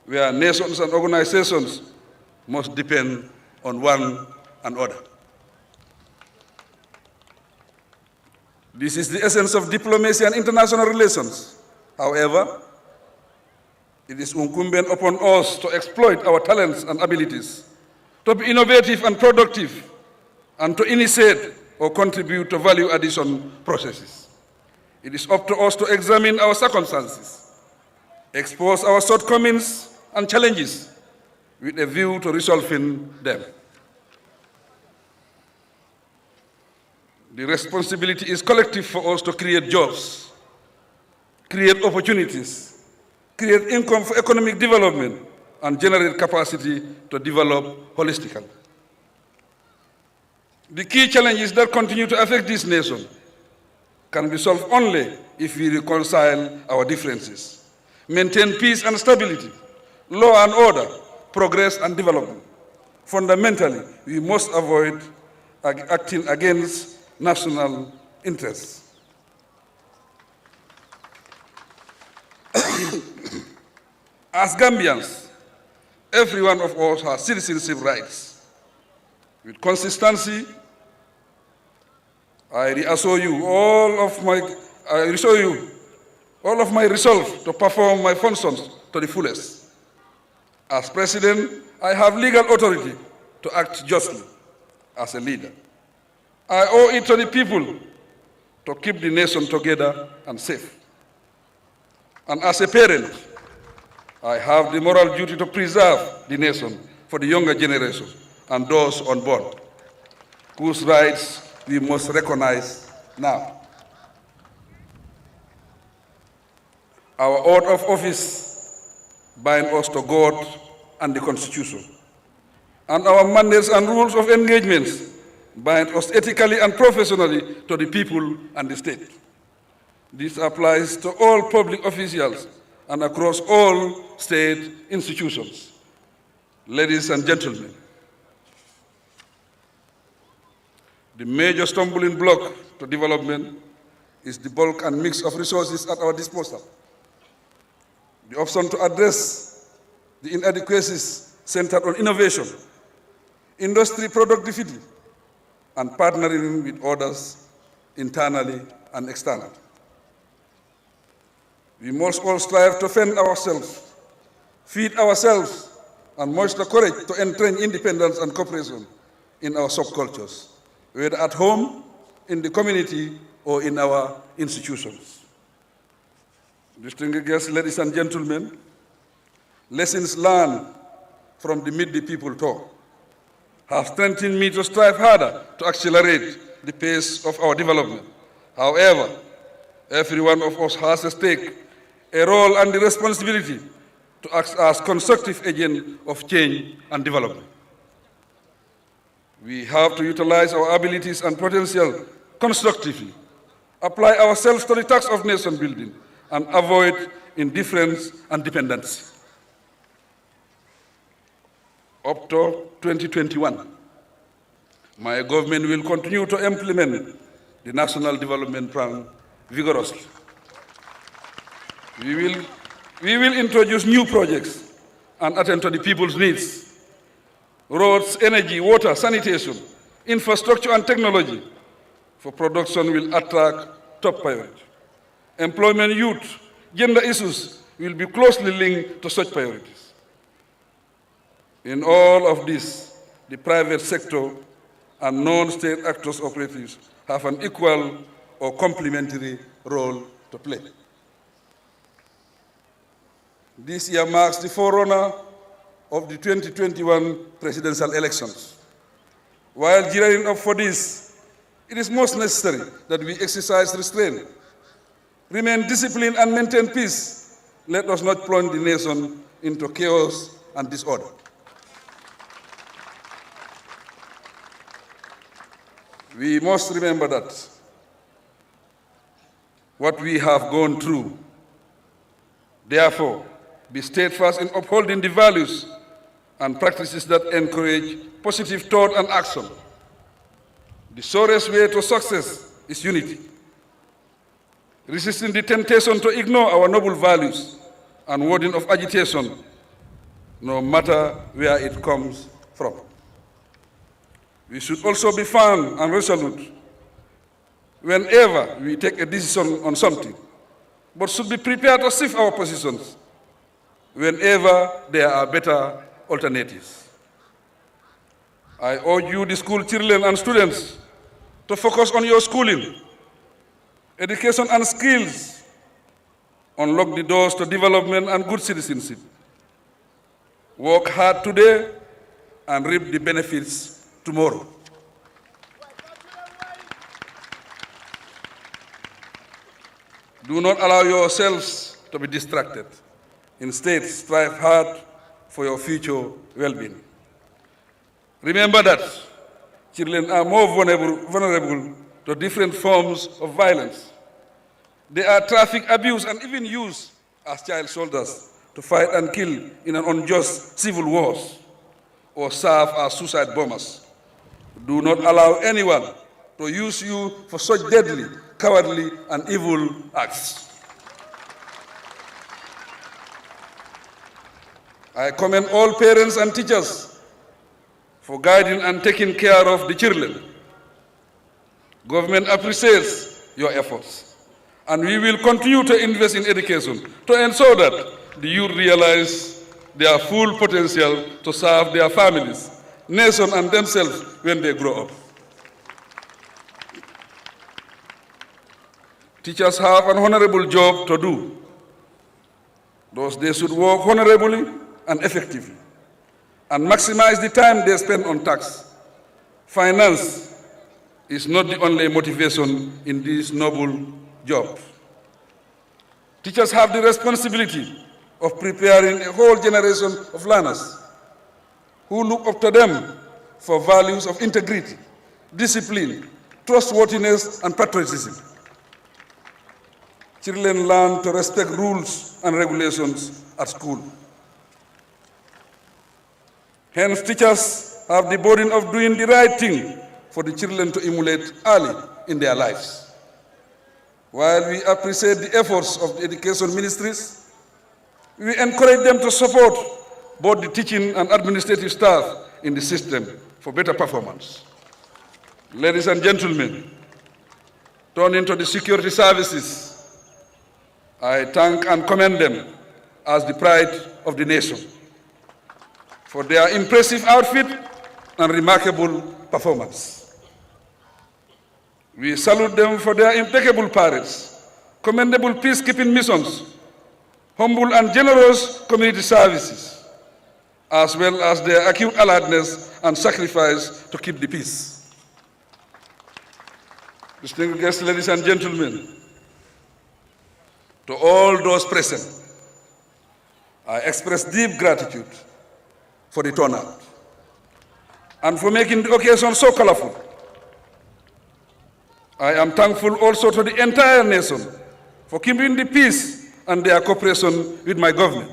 where nations and organizations must depend on one another. This is the essence of diplomacy and international relations. However, it is incumbent upon us to exploit our talents and abilities, to be innovative and productive, and to initiate or contribute to value addition processes. It is up to us to examine our circumstances, expose our shortcomings and challenges with a view to resolving them. The responsibility is collective for us to create jobs, create opportunities, create income for economic development, and generate capacity to develop holistically. The key challenges that continue to affect this nation can be solved only if we reconcile our differences, maintain peace and stability, law and order, progress and development. Fundamentally, we must avoid acting against national interests. As Gambians, every one of us has citizenship rights. With consistency, I reassure you all of my resolve to perform my functions to the fullest. As President, I have legal authority to act justly as a leader. I owe it to the people to keep the nation together and safe. And as a parent, I have the moral duty to preserve the nation for the younger generation and those unborn. whose rights we must recognize now. Our oath of office binds us to God and the Constitution, and our mandates and rules of engagements bind us ethically and professionally to the people and the state. This applies to all public officials and across all state institutions. Ladies and gentlemen, the major stumbling block to development is the bulk and mix of resources at our disposal. The option to address the inadequacies centered on innovation, industry productivity, and partnering with others internally and externally. We must all strive to fend ourselves, feed ourselves, and muster courage to entrench independence and cooperation in our subcultures, whether at home, in the community, or in our institutions. Distinguished guests, ladies and gentlemen, lessons learned from the Meet the People talk have strengthened me to strive harder to accelerate the pace of our development. However, every one of us has a stake, a role, and the responsibility to act as constructive agent of change and development. We have to utilize our abilities and potential constructively, apply ourselves to the task of nation building, and avoid indifference and dependency. Up to 2021, my government will continue to implement the National Development Plan vigorously. We will introduce new projects and attend to the people's needs. Roads, energy, water, sanitation, infrastructure, and technology for production will attract top priority. Employment, youth, gender issues will be closely linked to such priorities. In all of this, the private sector and non-state actors operatives have an equal or complementary role to play. This year marks the forerunner of the 2021 presidential elections. While gearing up for this, it is most necessary that we exercise restraint, remain disciplined, and maintain peace. Let us not plunge the nation into chaos and disorder. We must remember that what we have gone through. Therefore, be steadfast in upholding the values and practices that encourage positive thought and action. The surest way to success is unity. Resisting the temptation to ignore our noble values and wording of agitation, no matter where it comes from. We should also be firm and resolute whenever we take a decision on something, but should be prepared to shift our positions whenever there are better alternatives. I urge you, the school children and students, to focus on your schooling, education, and skills. Unlock the doors to development and good citizenship. Work hard today and reap the benefits tomorrow. Do not allow yourselves to be distracted. Instead, strive hard for your future well-being. Remember that children are more vulnerable to different forms of violence. They are trafficked, abused, and even used as child soldiers to fight and kill in an unjust civil wars or serve as suicide bombers. Do not allow anyone to use you for such deadly, cowardly, and evil acts. I commend all parents and teachers for guiding and taking care of the children. Government appreciates your efforts, and we will continue to invest in education to ensure that the youth realize their full potential to serve their families, nation, and themselves when they grow up. Teachers have an honorable job to do. Thus, they should work honorably and effectively, and maximize the time they spend on tax, finance, is not the only motivation in this noble job. Teachers have the responsibility of preparing a whole generation of learners who look up to them for values of integrity, discipline, trustworthiness, and patriotism. Children learn to respect rules and regulations at school. Hence, teachers have the burden of doing the right thing for the children to emulate early in their lives. While we appreciate the efforts of the education ministries, we encourage them to support both the teaching and administrative staff in the system for better performance. Ladies and gentlemen, turning to the security services, I thank and commend them as the pride of the nation for their impressive outfit and remarkable performance. We salute them for their impeccable parades, commendable peacekeeping missions, humble and generous community services, as well as their acute alertness and sacrifice to keep the peace. Distinguished guests, ladies and gentlemen, to all those present, I express deep gratitude for the turnout and for making the occasion so colorful. I am thankful also to the entire nation for keeping the peace and their cooperation with my government.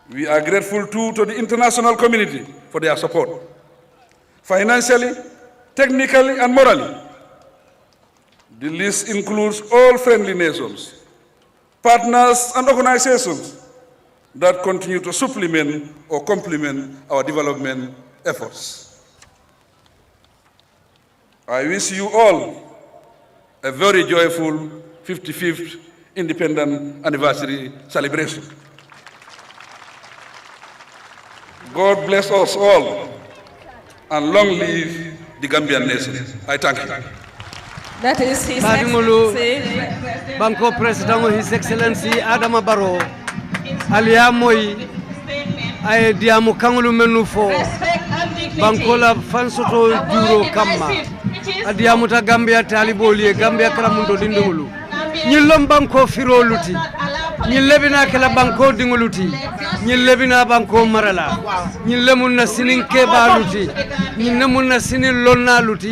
We are grateful too to the international community for their support, financially, technically, and morally. The list includes all friendly nations, partners, and organizations that continue to supplement or complement our development efforts. I wish you all a very joyful 55th Independent Anniversary celebration. God bless us all, and long live the Gambian nation. I thank you. That is His Badingulu, Excellency. Banko President His Excellency Adama Barrow, aliya moy ay diamu kangulu menu fo Banko la fansoto juro kamma adiamu ta Gambia taliboli Gambia karamundo dindulu ñillom Banko firo luti ñi lebina kala Banko dinguluti ñi lebina Banko marala ñi lemunna sinin keba luti ñi nemunna sinin lonna luti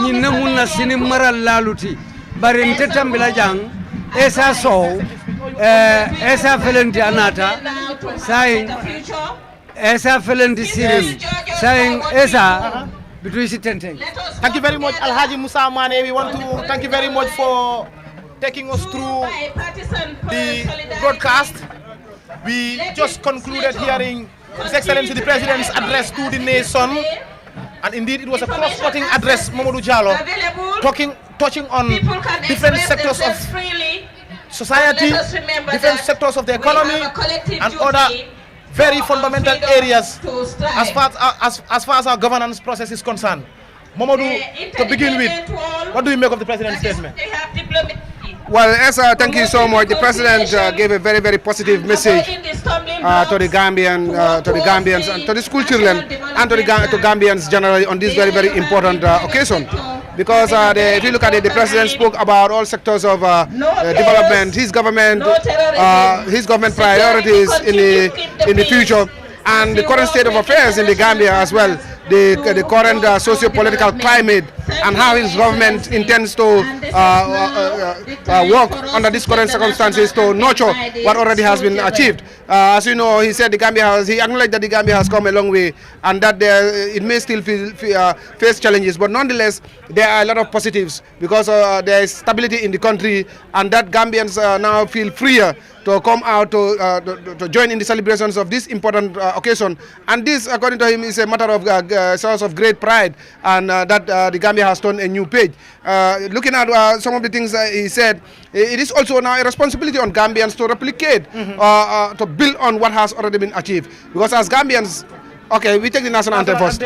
ñi nemunna sinin marala luti bari ntetambila jang esa so esa felenti anata saying esa felenti sirim saying esa between sitenteng. Thank you very much, Alhaji Musa Mane. We want to thank you very much for taking us through the broadcast. We just concluded hearing His Excellency the President's address to the nation, and indeed it was a cross-cutting address, Mamadou Jallow, touching on different sectors of society, different sectors of the economy, and other very fundamental areas as far as our governance process is concerned. Mamadou, to begin with, what do you make of the President's statement? Well, Esa, thank you so much. The President gave a very, very positive message to the Gambians, and to the school children, and to Gambians generally on this very, very important occasion. Because if you look at it, the President spoke about all sectors of development, his government priorities in the future, and the current state of affairs in the Gambia as well. The current socio-political climate and how his government intends to work under these current circumstances to nurture what already has been achieved. As you know, he said he acknowledged that the Gambia has come a long way, and that it may still face challenges, but nonetheless there are a lot of positives because there is stability in the country, and that Gambians now feel freer to come out to join in the celebrations of this important occasion. And this, according to him, is a matter of source of great pride, and that the Gambia has turned a new page. Looking at some of the things he said, it is also now a responsibility on Gambians to replicate, to build on what has already been achieved. Because as Gambians, okay, we take the national anthem first.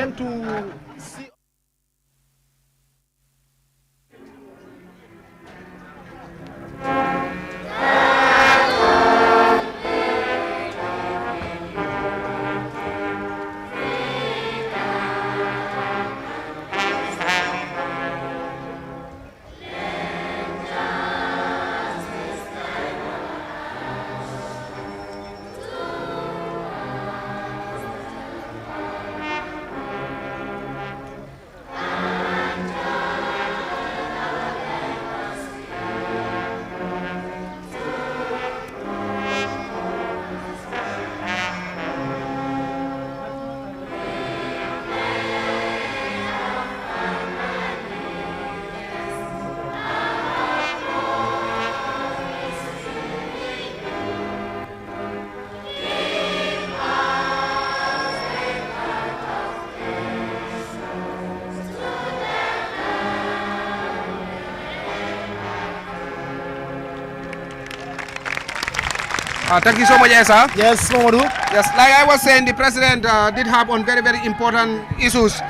Thank you so much, Esa. Yes, Mamadou. Yes, like I was saying, the president did have on very, very important issues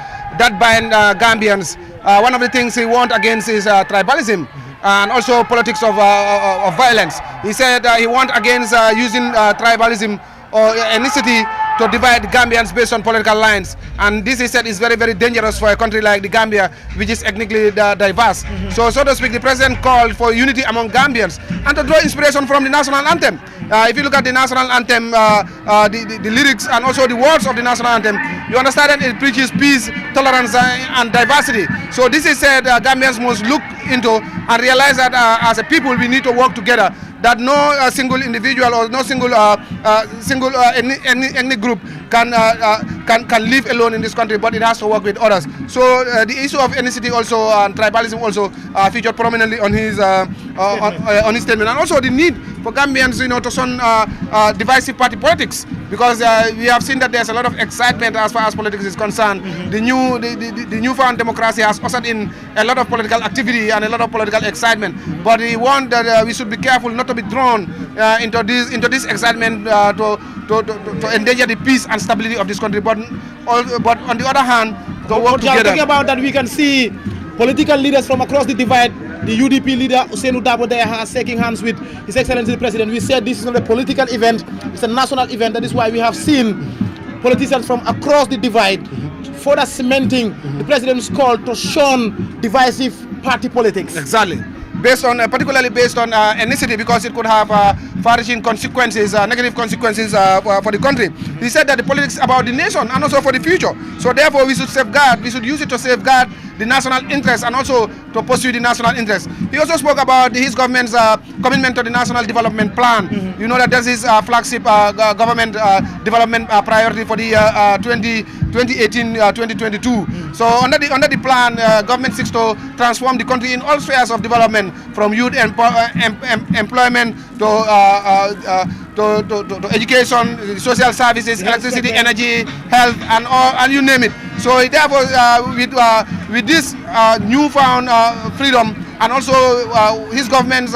that bind Gambians. One of the things he warned against is tribalism and also politics of violence. He said he warned against using tribalism or ethnicity to divide Gambians based on political lines, and this he said is very, very dangerous for a country like the Gambia, which is ethnically diverse. So to speak, the president called for unity among Gambians and to draw inspiration from the national anthem. If you look at the national anthem, the lyrics and also the words of the national anthem, you understand that it preaches peace, tolerance, and diversity. So this is said Gambians must look into and realize that as a people we need to work together, that no single individual or no single ethnic group can live alone in this country, but it has to work with others. So the issue of ethnicity also and tribalism also featured prominently on his statement, and also the need for Gambians, to shun divisive party politics, because we have seen that there's a lot of excitement as far as politics is concerned. The newfound democracy has ushered in a lot of political activity and a lot of political excitement, but we want that we should be careful not to be drawn into this excitement to endanger the peace and stability of this country, but on the other hand, to work together. Talking about that, we can see political leaders from across the divide. The UDP leader Ousainou Darboe there has shaking hands with His Excellency the President. We said this is not a political event, it's a national event. That is why we have seen politicians from across the divide further cementing the President's call to shun divisive party politics. Exactly. Particularly based on ethnicity, because it could have far-reaching consequences, negative consequences for the country. He said that the politics is about the nation and also for the future. So therefore we should use it to safeguard the national interest and also to pursue the national interest. He also spoke about his government's commitment to the National Development Plan. You know that this is a flagship government development priority for the year 2018-2022. So under the plan, government seeks to transform the country in all spheres of development, from youth employment to education, social services, electricity, energy, health, and you name it. So therefore, with this newfound freedom and also his government's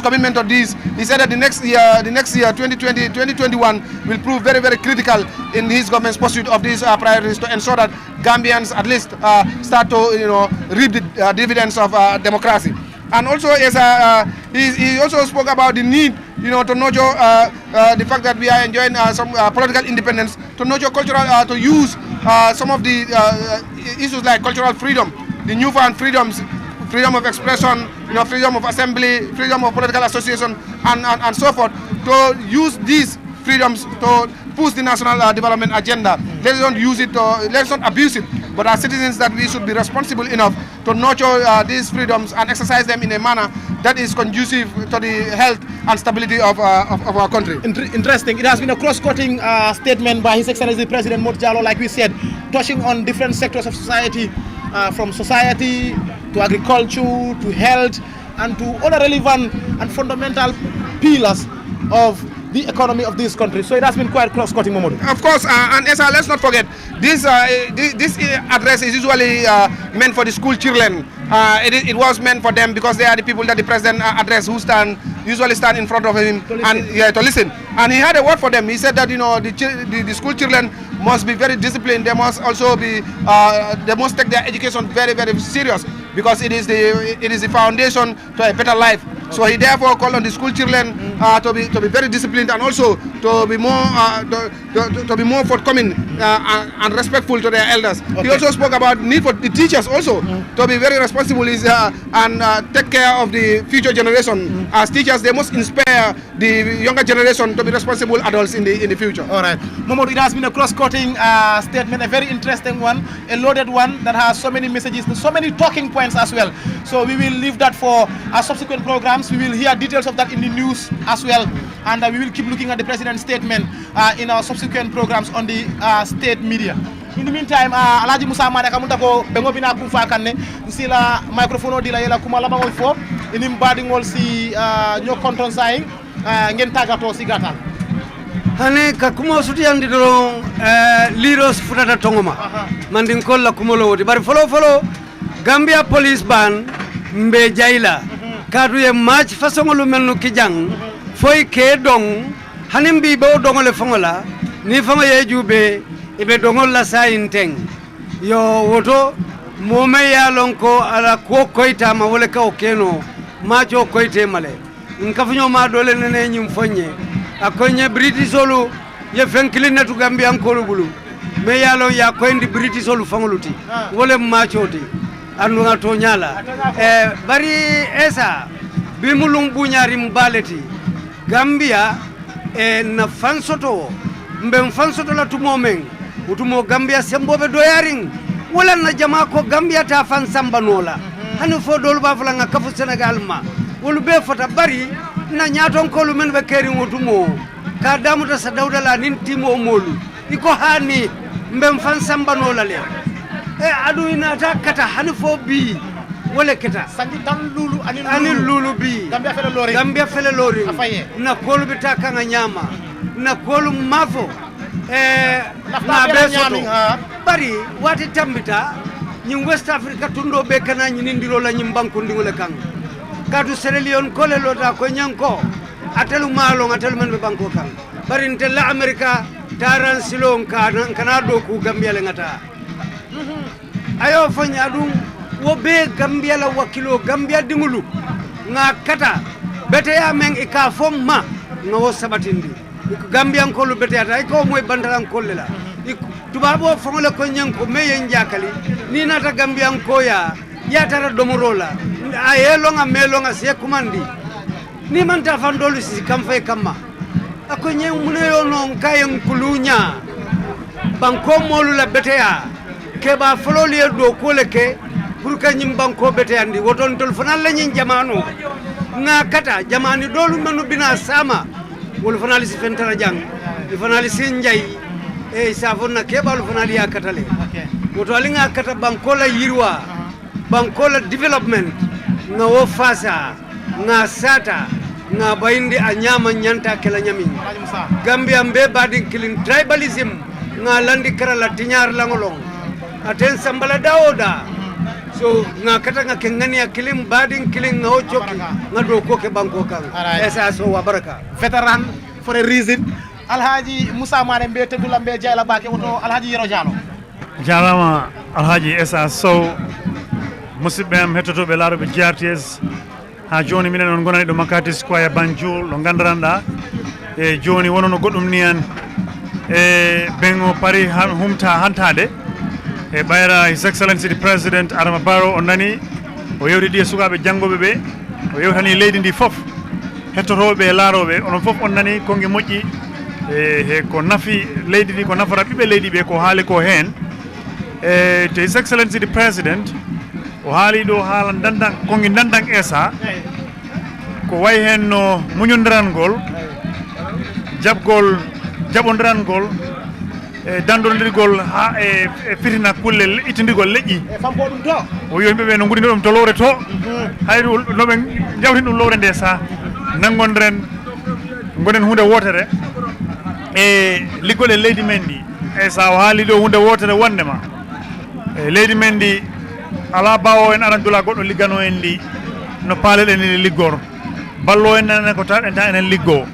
commitment to this, he said that the next year 2020-2021 will prove very, very critical in his government's pursuit of these priorities, to ensure that Gambians at least start to reap the dividends of democracy. And also, he also spoke about the need, to nurture the fact that we are enjoying some political independence, to nurture cultural, to use some of the issues like cultural freedom, the newfound freedoms, freedom of expression, freedom of assembly, freedom of political association, and so forth, to use these freedoms to push the national development agenda. Let's not let's not abuse it, but as citizens that we should be responsible enough to nurture these freedoms and exercise them in a manner that is conducive to the health and stability of our country. Interesting. It has been a cross-cutting statement by His Excellency President Modou Jallow, like we said, touching on different sectors of society, from society to agriculture to health and to other relevant and fundamental pillars of the economy of this country. So it has been quite cross-cutting, Mamadou. Of course, and Esa, let's not forget, this address is usually meant for the school children. It was meant for them because they are the people that the president addressed, who usually stand in front of him to listen. And he had a word for them. He said that the school children must be very disciplined. They must also be they must take their education very, very serious, because it is the foundation to a better life. So he therefore called on the school children to be very disciplined, and also to be more forthcoming and respectful to their elders. Okay. He also spoke about need for the teachers also to be very responsible and take care of the future generation. As teachers, they must inspire the younger generation to be responsible adults in the future. All right, Mamadou, it has been a cross-cutting statement, a very interesting one, a loaded one that has so many messages, so many talking points as well. So we will leave that for our subsequent programs. We will hear details of that in the news as well, and we will keep looking at the president's statement in our subsequent programs on the state media. In the meantime, Alhaji Musa Mane kamunta ko bengo bina kumfa kanne sila microphone di la yela kuma labangol fo inim badingol si nyo konton saing ngeen tagato si gatal. Hane ka kuma suti andi do liros futata tongoma mandin kolla kumolo wodi bari follow Gambia police ban mbe jaila kadu ye match façon lu melnu kijang foy ke dong hanim bi bo dongole fongola ni fongo ye jube ibe dongol la sayinteng yo woto mome ya lonko ala ko koita ma wala ka okeno ma jo koite male nkafunyo ma dole nene nyim fonye akonye british solo ye fenkili netu gambia ankolu bulu me yalo ya koindi british solo fangoluti wala ma choti andu ngato nyala bari esa bimulung bunyari mbaleti gambia na fansoto mbem fansoto la tumomen utumo gambia sembobe doyaring wala na jama ko gambia ta fan sambanola hanu fo dol ba fala nga kafu senegal ma wolu be fota bari na nyaton ko lu men be keri utumo ka damuta sa dawda la nin timo molu iko hani mbem fan sambanola le adu ina ta kata hanu fo bi wala keta sangi tan lulu ani lulu bi gambia fele lori na kolu bita kanga nyama na kolu mafo na besoto bari wati tambita nyim West Africa tundo be kana nyindiro la nyim banku ndingole kang kadu Sierra Leone kole lota ko nyanko atelu malo atelu men be banko kang bari ntella America taran silon kana do ku gambia le ngata ayo fanya dum wo be gambia la wakilo gambia dingulu nga kata bete ya men ika fom ma nga wo sabatindi gambia ko lu bete ata ko moy bandaran ko lela tubabo fongole ko nyanko meye njakali ni nata gambia ko ya tara domorola ayelo nga melo nga se kumandi ni man ta fandolu si kam fay kamma ako nyem muneyo non kayen kulunya banko molu la bete ya ke ba fololi do ko leke pour que ñim banko bete andi woton tol fanal la ñin jamanu nga kata jamani dolu manu bina sama wol fanal si fentara jang di fanal si njay savonna ke balu fanal ya katale woto ali nga kata banko la yirwa banko la development nga wo fasa nga sata nga bayindi a nyama nyanta kala nyami gambia mbe badin killing tribalism nga landi kara la tinyar langolong aten sambala daoda so nga kata nga kengani ya kilim badin kiling nga ochoki nga do ko ke banko kan esa so wa baraka veteran for a reason alhaji Musa Mane mbe tedula mbe jayla bake woto alhaji Yero Diallo jarama alhaji esa so musibem hetotobe larobe GRTS ha joni minen on gonani do Makati Square Banjul lo gandaranda e joni wonono goddum niyan e bengo pari humta hantade e bayra His Excellency the President Adama Barrow on nani o yewridi sukabe jangobe be o yewtani leydi ndi fof hettotobe e larobe onon fof on nani konge moƴƴi e ko nafi leydi ndi ko nafara ɓiɓe leydi ɓe ko haali ko hen e to His Excellency the President o haali ɗo haala dandan konge dandan esa ko way hen no muñodirangol jaɓodirangol e dandodirgol ha e fitina kulle ittindigol leƴƴi fampo ɗum to o yimɓe ɓe no gudini ɗum to lowre to hayri noɓe jawtin ɗum lowre nde sa nanggondiren gonen hunde wotere e liggol e leydi men ndi e sa o haali ɗo hunde wotere wondema e leydi men ndi ala bawo en arandula goɗɗo liggano en ndi no paaleɗen ene liggor ballo en nane ko tawɗen ta enen liggo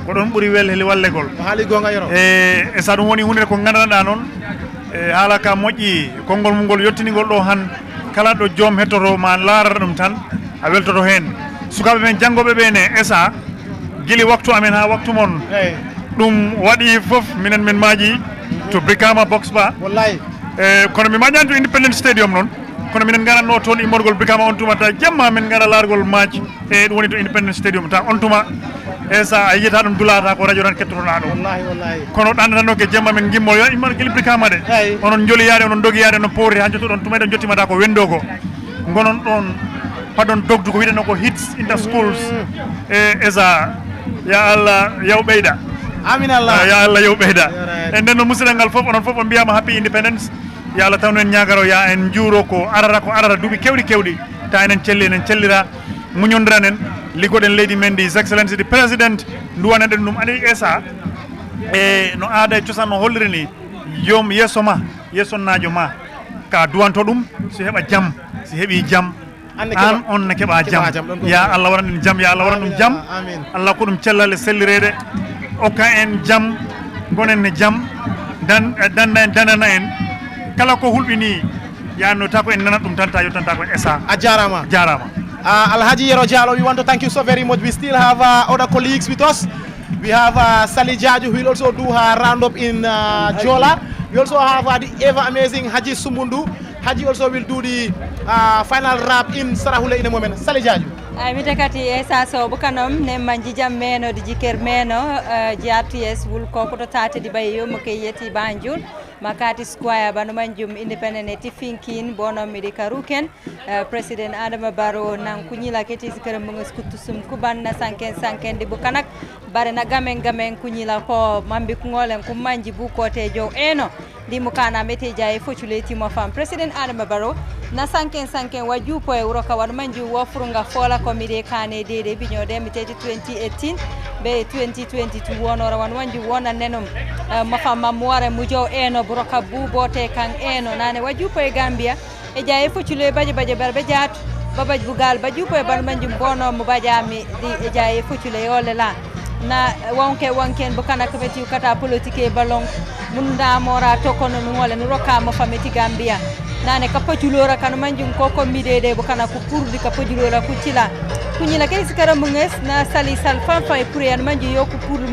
ko ɗon ɓuuri welde wallegol haali gonga Yero e sa ɗum woni hunde ko gandanɗa noon e haala ka moƴƴi konngol mum ngol yettinigol ɗo han kala ɗo joom hettoto ma laarata ɗum tan a weltoto hen sukaɓe men janggoɓe ɓene esa guili waktu amen ha waktu mon ɗum waɗi foof minen min maaji to Brikama box ba wallahi e kono mi maƴani to Independence Stadium noon kono minen garanno toon immorgol Brikama on tuma ta jamma min gara largol match e ɗum woni to Independence Stadium ta on tuma e sa a yiyata ɗum dulata ko radio tan kettotoɗa ɗum wallahi kono ɗanɗatano ke jamma men gimmol yo immor guili Brikama de onon joliyade onon dogiyade no powri ha jottoɗon tuma eɗen jottimata ko wendo ko gonon ɗon paɗon dogdu ko wiɗeno ko hits in the schools e esa ya Allah yaw ɓeyda amin Allah ya Allah yaw ɓeyda e nden noon musidal ngal fof onon fof on mbiyama happy independence ya Allah tawno en ñagaro ya en juuro ko arata duuɓi kewɗi ta enen celli enen cellira muñodiranen liggoɗen leydi men ndi His Excellency the President duwaneɗen ɗum aɗa esa e no aada e cosaan no holliri ni yom yesso ma yessonnajo ma ka duwanto ɗum so heeɓa jaam si heeɓi jaam an on ne keɓa jam ya Allah waɗan en jam ya Allah waɗan ɗum jam Allah ko ɗum cellal sellirede okka en jam gonen ne jam danana en kala ko hulɓini yanno ta ko en nanat ɗum tan ta yottanta ko esa a jarama Alhaji Yero Jallow, we want to thank you so very much. We still have other colleagues with us. We have Sally Jaju, who will also do her roundup in Jola. We also have the ever amazing Haji Sumundu. Haji also will do the final rap in Sarahule in a moment. Sally Jaju. Mita kati esa so bukanom ne manjijam meno di jiker meno GRTS wul ko ko tate di bayo mo kay yeti Banjul Makati Square banu manjum independent tifinkin bono mi di karuken President Adama Barrow nan kunyila keti sikere mo skutusum kubanna sanken di bukanak bare na gamen kunyila ko mambi ngolem ku manji bu ko te jow eno di mukana mete jaye fochuleti mo fam President Adama Barrow na sanken waju po euroka wan manju wofrunga fola komide kane dede binyo dem 2018 be 2022 wonora wan wanju wona nenom mafama muare mujo eno broka bubote kan eno nane waju po e Gambia e jaye fochule baje barbe jaat babaj bugal baju po e ban manju bono mu bajami di e jaye fochule yole la na wanken bukana kafeti kata politique balong munda mora tokono ngole no roka mo fameti Gambia nane kapajulora kan manjum koko midede bukana ku purdi kapajulora kunyila kay sikara munges na sali sal fanfa e kurian manji yoku purdu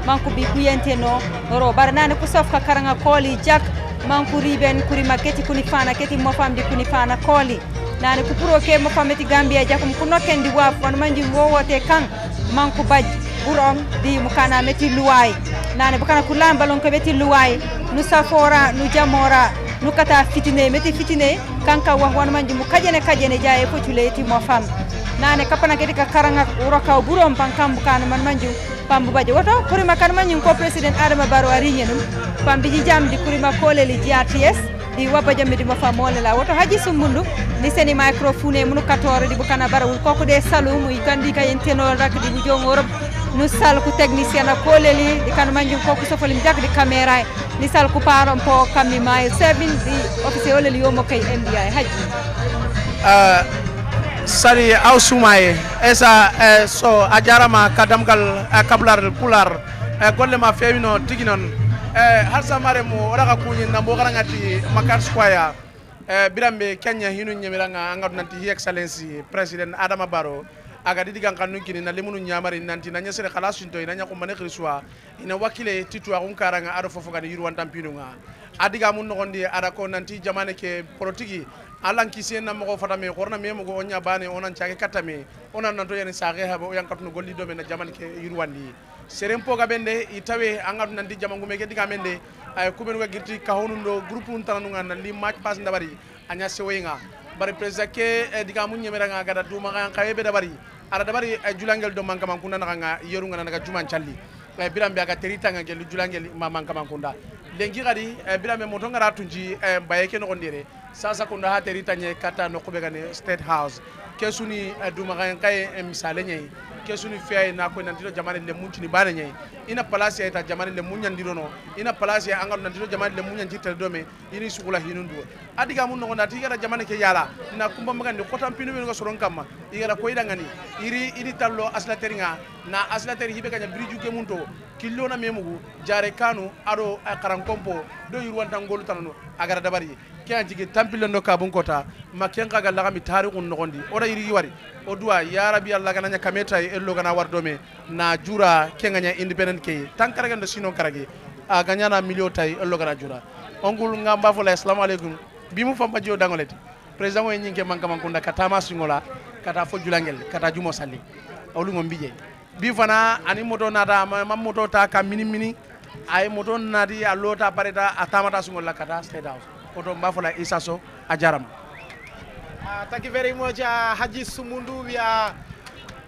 manku bi kuyente no ro bar nane ku sofka karanga koli jak manku riben kuri maketi kuni fana keti mo famdi kuni fana koli nane ku puro ke mo fameti Gambia jakum ku nokendi waf wan manji wowote kan manku baj burong di mukana meti luwai nane bukana ku lambalon ko beti luwai nu safora nu jamora nu kata fitine meti fitine kanka wan manji mu kajene jaye fotuleti mo fam nane kapana kedi ka karanga uroka burom pankam bukana man manju pambu baje woto kurima kan manju ko President Adama Barrow ari nyenum pambi jamdi kurima koleli GRTS di waba jamdi mo fam wala la woto Haji Sumundu ni seni microphone munu katore di bukana barawul koko de salu mu gandi ka yenteno rak di bu jongoro nu sal ku technicien koleli di kan manju ko sofolim jak di camera ni sal ku parom po kammi may 7 di office oleli yomo kay MBI Haji sari aw sumaye esa so ajarama kadamgal kablar pular golle ma fewino tiginon halsa mare mo daga kunyi nambo garangati Makati Square birambe Kenya hinu nyemiranga angadu nanti His Excellency President Adama Barrow aga didi kan kanu kini na limunu nyamari nanti nanya sere kalasunto inanya ko mane kriswa ina wakile titu akun karanga ado fofo gani yuru wantam pinunga adiga mun nogondi ada ko nanti jamane ke politiki alan kisien na mo fatame korna memo go onya bane onan chage katame onan nanto yani sage habo yankatno golli do men jamane ke yuru wandi serempo ga bende itawe angadu nanti jamangu meke diga mende ay kubenu ga girti ka honundo groupe un tananunga na li match pass ndabari anya sewenga bare president ke diga mun nyemeranga gada duma kan kayebe dabari ara dabari julangel do manka man kunna nga yerunga na ga juman challi birambe aga terita nga gelu julangel ma manka man kunda lengi gadi birambe moto ngara tunji bayeke no gondire sasa kunda ha terita nye kata no kube gane State House kesuni duma kan kay misale nye kesuni fiay na ko nandiro jamane le munci ni bana nye ina place eta jamane le munyan dirono ina place anga nandiro jamane le munyan jitel dome ini sugula hinundu adiga mun no ndati gara jamane ke yala na kumba magande kotam pinu be ngo soron kamma igara ko idangani iri tallo aslateringa na aslateri hibe kanya briju ke munto killo na memugu jare kanu ado karankompo do yurwanta ngolu tanano agara dabari kyan jige tampile ndo kabun kota maken kaga laga mi tarikhun nogondi oda iri wari o duwa ya rabbi Allah gana nya kameta ello gana wardome na jura kenganya independent ke tankara ganda sino karage a ganya na milio tay ello gana jura ongul ngamba fola assalamu alaikum bimu famba jio dangoleti president o nyinke manka mankunda katama singola kata fo julangel kata jumo salli awlu ngombije bi fana ani moto nata mam moto ta ka mini ay moto nadi allota pareta atamata singola kata State House oto mbafola isaso ajarama. Thank you very much, Haji Sumundu. We are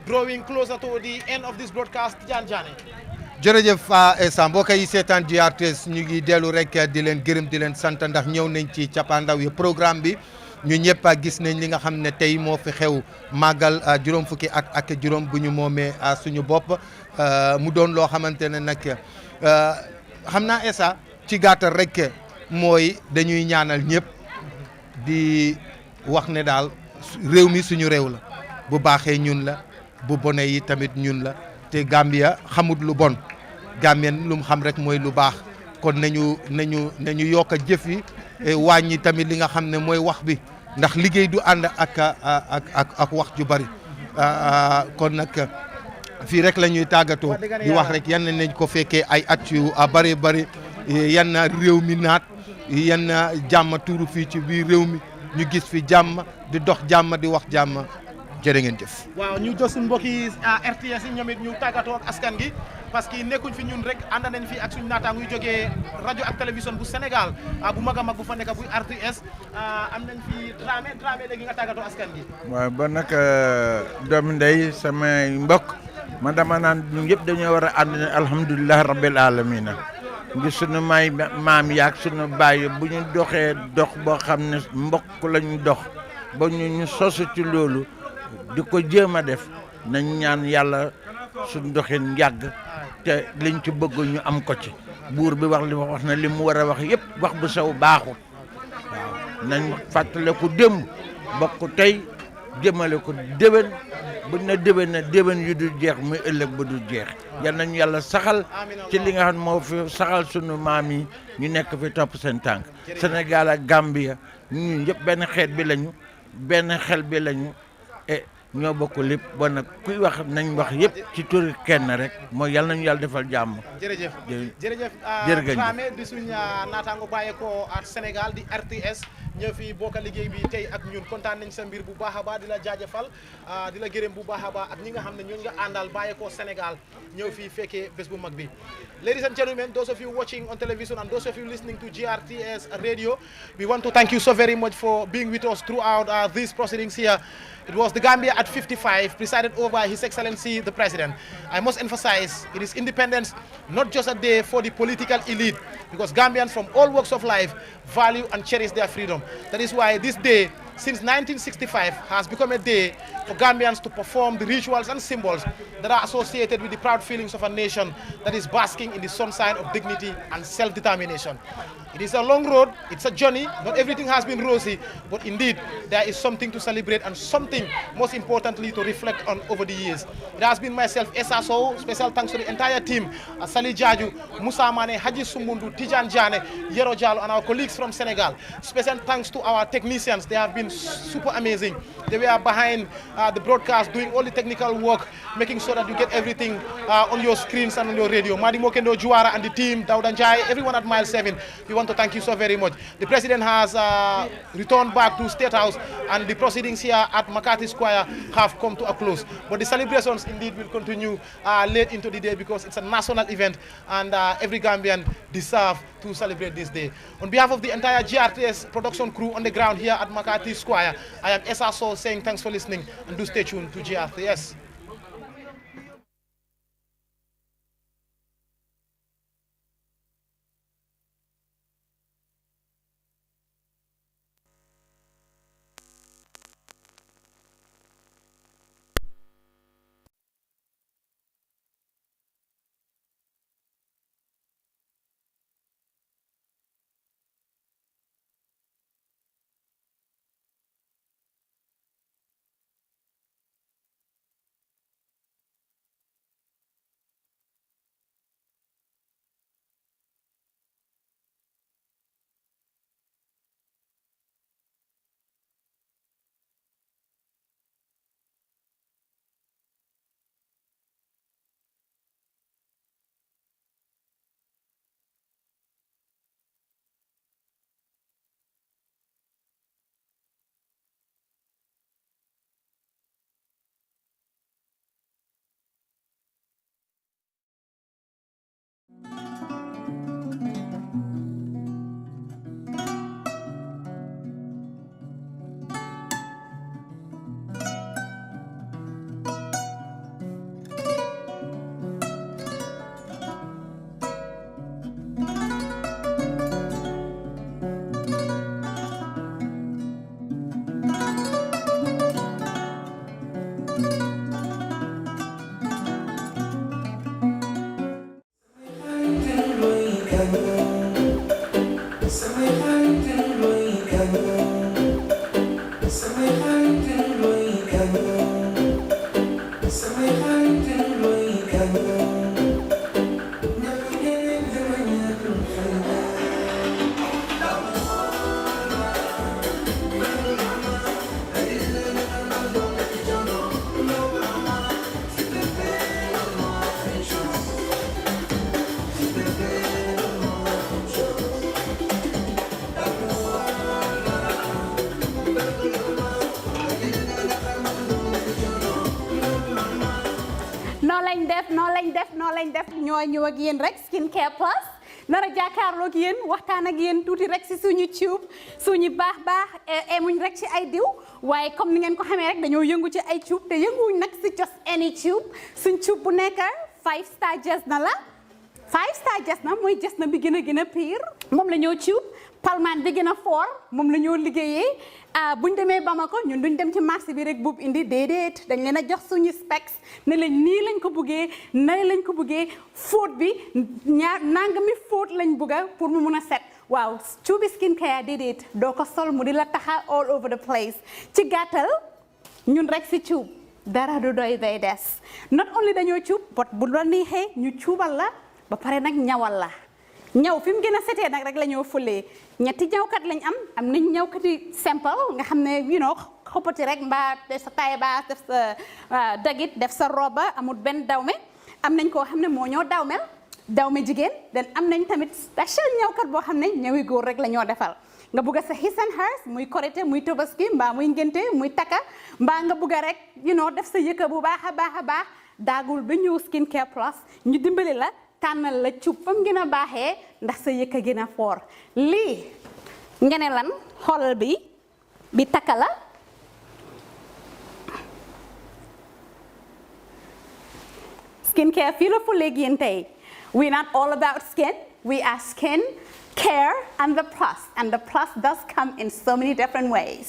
drawing closer to the end of this broadcast. Jan Jane. jërëjëf Essa mbokk yi seetaan GRTS ñu ngi dellu rek di leen gërëm di leen sant ndax ñëw nañ ci cappaandaw yi programme bi ñu ñëpp gis nañ li nga xam ne tey moo fi xew màggal juróom fukki at ak juróom bu ñu moomee suñu bopp mu doon loo xamante ne nag xam naa Essa ci gàttal rek mooy dañuy ñaanal ñëpp di wax ne daal réew mi suñu réew la bu baaxee ñun la bu bonee yi tamit ñun la te Gambia xamut lu bon Gambien lu mu xam rek mooy lu baax kon nañu yokk a jëf yi wàññi tamit li nga xam ne mooy wax bi ndax liggéey du ànd ak wax ju bari kon nag fii rek la ñuy tàggatoo di wax rek yan nañ ko fekkee ay at yu bari bari yan na réew mi naat yan na jàmm tuuru fii ci biir réew mi ñu gis fi jàmm di dox jàmm di wax jàmm jërë ngeen jëf. waaw ñu jos suñu mbokki RTS yi ñoom it ñu tàggatoo ak askan gi parce que nekkuñ fi ñun rek ànd nañ fi ak suñu naataango yu jógee rajo ak télévision bu Sénégal bu mag a mag bu fa nekk buy RTS am nañ fi Dramé léegi nga tàggatoo askan gi. waaw ba nag doomu ndey samay mbokk man dama naan ñun yëpp dañoo war a ànd ne alhamdulilah rabbil alamina ngir sunu maam yaag sunu baay bu ñu doxee dox boo xam ne mbokk lañu dox ba ñu sosu ci loolu di ko jéem a def nañ ñaan yàlla suñ doxin yàgg te liñ ci bëgg ñu am ko ci buur bi wax na li mu war a wax yëpp wax bu sew baaxul waaw nañ fàttale ko démb bokk tey jëmale ko déwén buñ na déwén yu du jeex muy ëllëg ba du jeex yal nañu yàlla saxal ci li nga xam moo fi saxal sunu maam yi ñu nekk fi topp seen tànk Sénégal ak Gambia ñu ñëpp benn xeet bi lañu benn xel bi lañu et ñoo bokk lépp bon nag kuy wax nañ wax yëpp ci turi kenn rek mooy yal nañu yàlla defal jàmm. jërëjëf Dramé di suñ naataango bàyyeekoo at Sénégal di RTS ñëw fii bokk liggéey bi tey ak ñun kontaan nañ sa mbir bu baax a baax di la jaajëfal di la gërëm bu baax a baax ak ñi nga xam ne ñooñu nga àndal bàyyeekoo Sénégal ñëw fii fekkee bés bu mag bi. Ladies and gentlemen, those of you watching on television and those of you listening to GRTS radio, we want to thank you so very much for being with us throughout these proceedings here. It was the Gambia at 55, presided over by His Excellency the President. I must emphasize, it is independence, not just a day for the political elite, because Gambians from all walks of life value and cherish their freedom. That is why this day, since 1965, has become a day for Gambians to perform the rituals and symbols that are associated with the proud feelings of a nation that is basking in the sunshine of dignity and self-determination. It is a long road, it's a journey, not everything has been rosy, but indeed there is something to celebrate and something most importantly to reflect on over the years. It has been myself, Essa Sow, special thanks to the entire team, Sali Jaju, Musa Mane, Haji Sumbundu, Tijan Jane, Yero Jalo and our colleagues from Senegal. Special thanks to our technicians, they have been super amazing. They were behind the broadcast doing all the technical work, making sure that you get everything on your screens and on your radio. Madi Mokendo Juara and the team, Daudan Jai, everyone at Mile 7. We want to thank you so very much. The President has returned back to State House and the proceedings here at McCarthy Square have come to a close. But the celebrations indeed will continue late into the day because it's a national event and every Gambian deserves to celebrate this day. On behalf of the entire GRTS production crew on the ground here at McCarthy Square, I am Essa Sow saying thanks for listening and do stay tuned to GRTS. émission lañ def ñoo ñëw ak yéen rek Skincare Plus nara jàkkaarloo ak yéen waxtaan ak yéen tuuti rek si suñu tube suñu baax emuñ rek ci ay diw waaye comme ni ngeen ko xamee rek dañoo yëngu ci ay tube te yënguwuñ nag si just any tube suñ tube bu nekk 5 star Jesna la 5 star Jesna mooy Jesna bi gën a pire moom la ñoo tube palmaan bi gën a fort moom la ñoo liggéeyee buñ demee Bamako ñun duñ dem ci marché bi rek buub indi déedéet dañ leen a jox suñu specs ne lañ nii lañ ko buggee nale lañ ko buggee fóot bi nangami fóot lañ bugga pour mu mun a set waaw cuubi skincare déedéet doo ko sol mu di la taxa all over the place ci gàttal ñun rek si cuub dara du doy day des not only dañoo cuub but bu la neexee ñu cuubal la ba pare nag ñawal la ñaw fi mu gën a setee nag rek la ñoo fulee ñetti ñawkat lañ am nañ ñawkati simple nga xam ne xoppati rek mbaa def sa taille basse def sa dagit def sa roba amul benn dawme am nañ koo xam ne moo ñoo dawme jigéen den am nañ tamit special ñawkat boo xam ne ñawi góor rek la ñoo defal nga bugg sa his and hers muy korité muy tobaski mbaa muy ngénte muy takka mbaa nga bugg rek def sa yëkka bu baax a baax daagul ba ñëw Skincare Plus ñu dimbali la tànnal la cuub fam gën a baaxee ndax sa yëkka gën a foor lii nga ne lan xoolal bi takka la Skincare fii la fu léegi yéen tey we're not all about skin we are skin care and the plus does come in so many different ways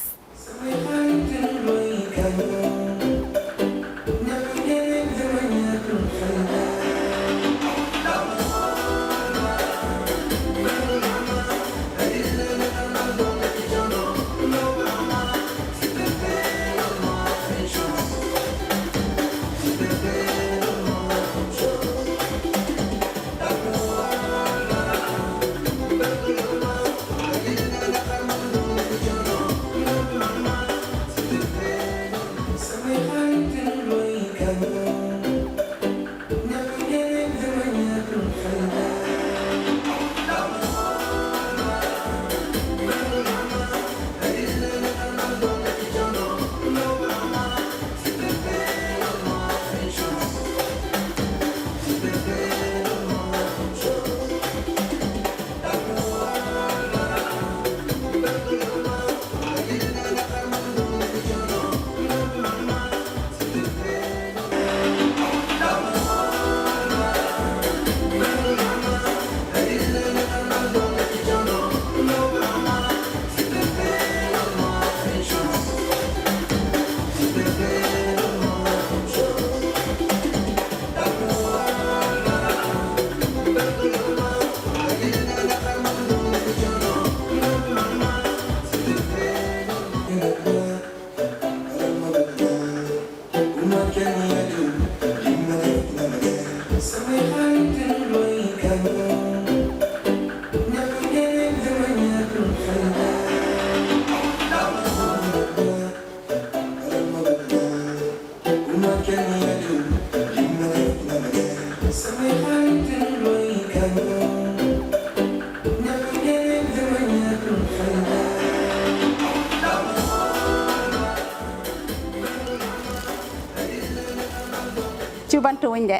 cuubantu wuñ de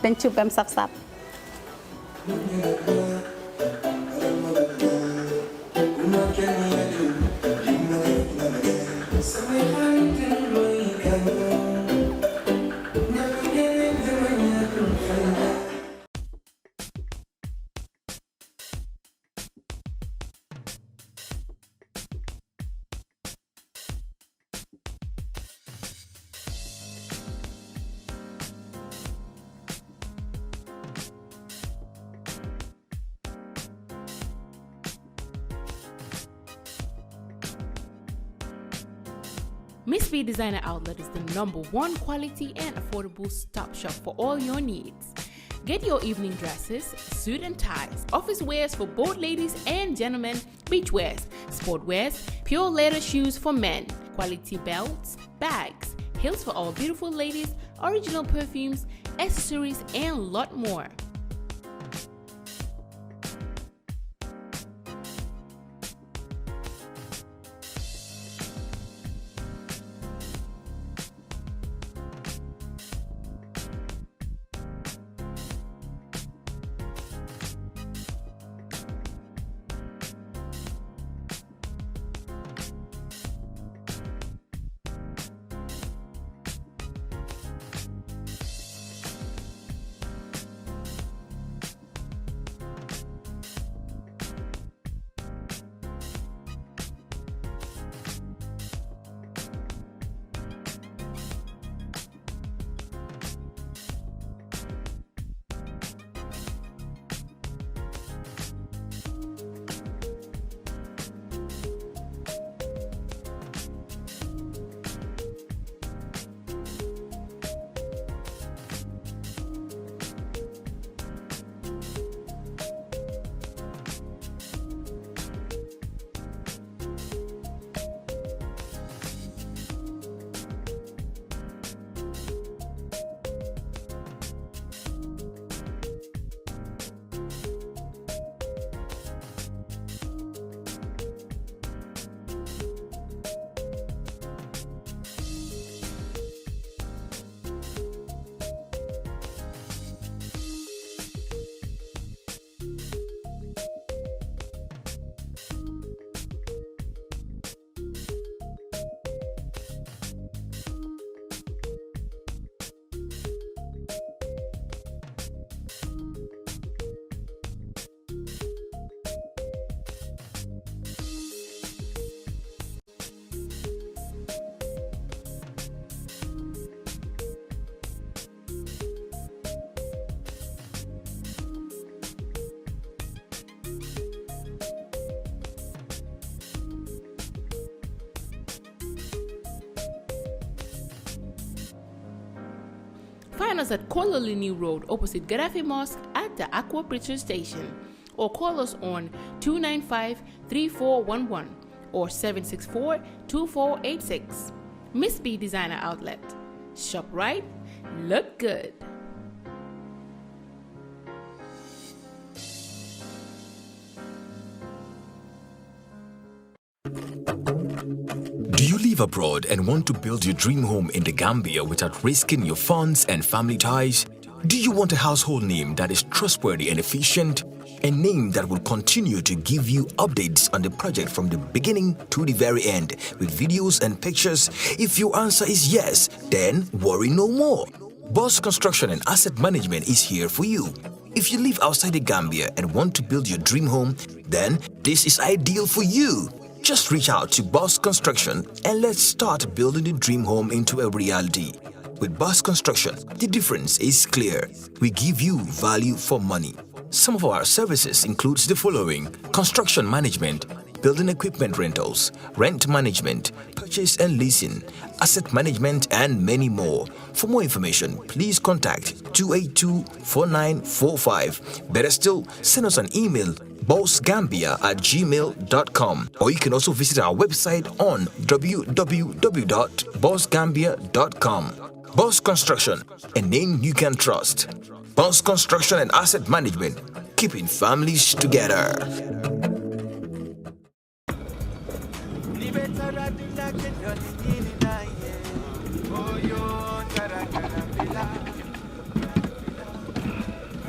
dañ cuub bam saf-saf Miss B Designer Outlet is the #1 quality and affordable stop shop for all your needs. Get your evening dresses, suit and ties, office wears for both ladies and gentlemen, beach wears, sport wears, pure leather shoes for men, quality belts, bags, heels for all beautiful ladies, original perfumes, accessories, and a lot more. Find us at Kololini Road opposite Gaddafi Mosque at the Aqua Preacher Station, or call us on 295-3411 or 764-2486. Miss B Designer Outlet. Shop right, look good. Do you live abroad and want to build your dream home in the Gambia without risking your funds and family ties? Do you want a household name that is trustworthy and efficient? A name that will continue to give you updates on the project from the beginning to the very end with videos and pictures? If your answer is yes, then worry no more. Boss Construction and Asset Management is here for you. If you live outside the Gambia and want to build your dream home, then this is ideal for you. Just reach out to Boss Construction and let's start building the dream home into a reality. With Boss Construction, the difference is clear. We give you value for money. Some of our services includes the following: construction management, building equipment rentals, rent management, purchase and leasing, asset management, and many more. For more information, please contact 282-4945. Better still, send us an email, bossgambia@gmail.com, or you can also visit our website on www.bossgambia.com. Boss Construction, a name you can trust. Boss Construction and Asset Management, keeping families together.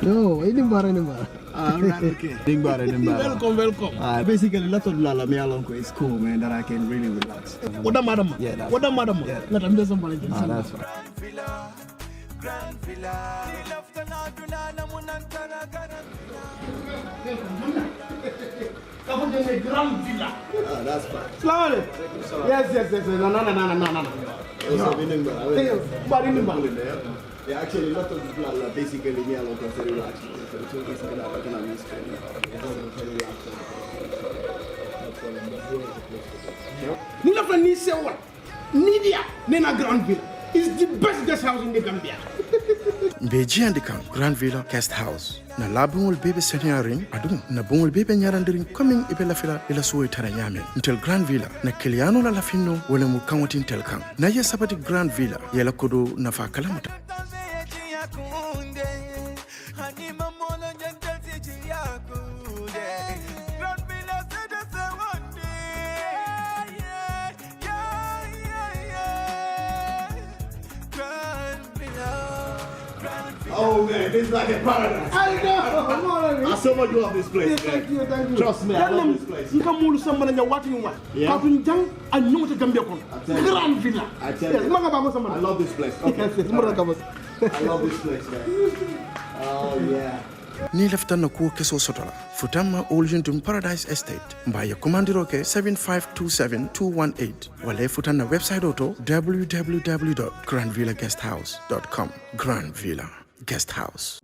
No, ini bara. Okay. Welcome. Basically, lot of lala me along is cool, man. That I can really relax. What the madam? Yeah. What the madam? Yeah. Let them do somebody. That's right. Grand villa. That's fine. Slowly. Yes. No. Yeah, actually, a lot of people are basically me along because they relax. So it's basically like I can understand. Nina Fani say what? Nidia, Nena Grand Villa is the best guest house in the Gambia. Beji andikam Grand Villa Guest House. Na labungul bebe senyaring adum na bungul bebe nyarandiring coming ibela fila ila suwe taranyame. Until Grand Villa na kiliano la lafino wale mukamotin telkang. Na ye sabati Grand Villa yela kodo na fa kalamuta. Oh man, this is like a paradise. I know. I so much love this place. Yeah, thank you. Trust me, I love this place. You can move somebody and you're watching what? Yeah. Jang and know to Gambia. Grand Villa. I tell you. I love this place. Okay. Yes. I love this place, man. Oh yeah. Ni lefta na kuo keso sotola. Futama Oljuntum Paradise Estate. Mbaya kumandiroke 7527-218. Wale futana website auto www.grandvillaguesthouse.com. Grand Villa Guest House.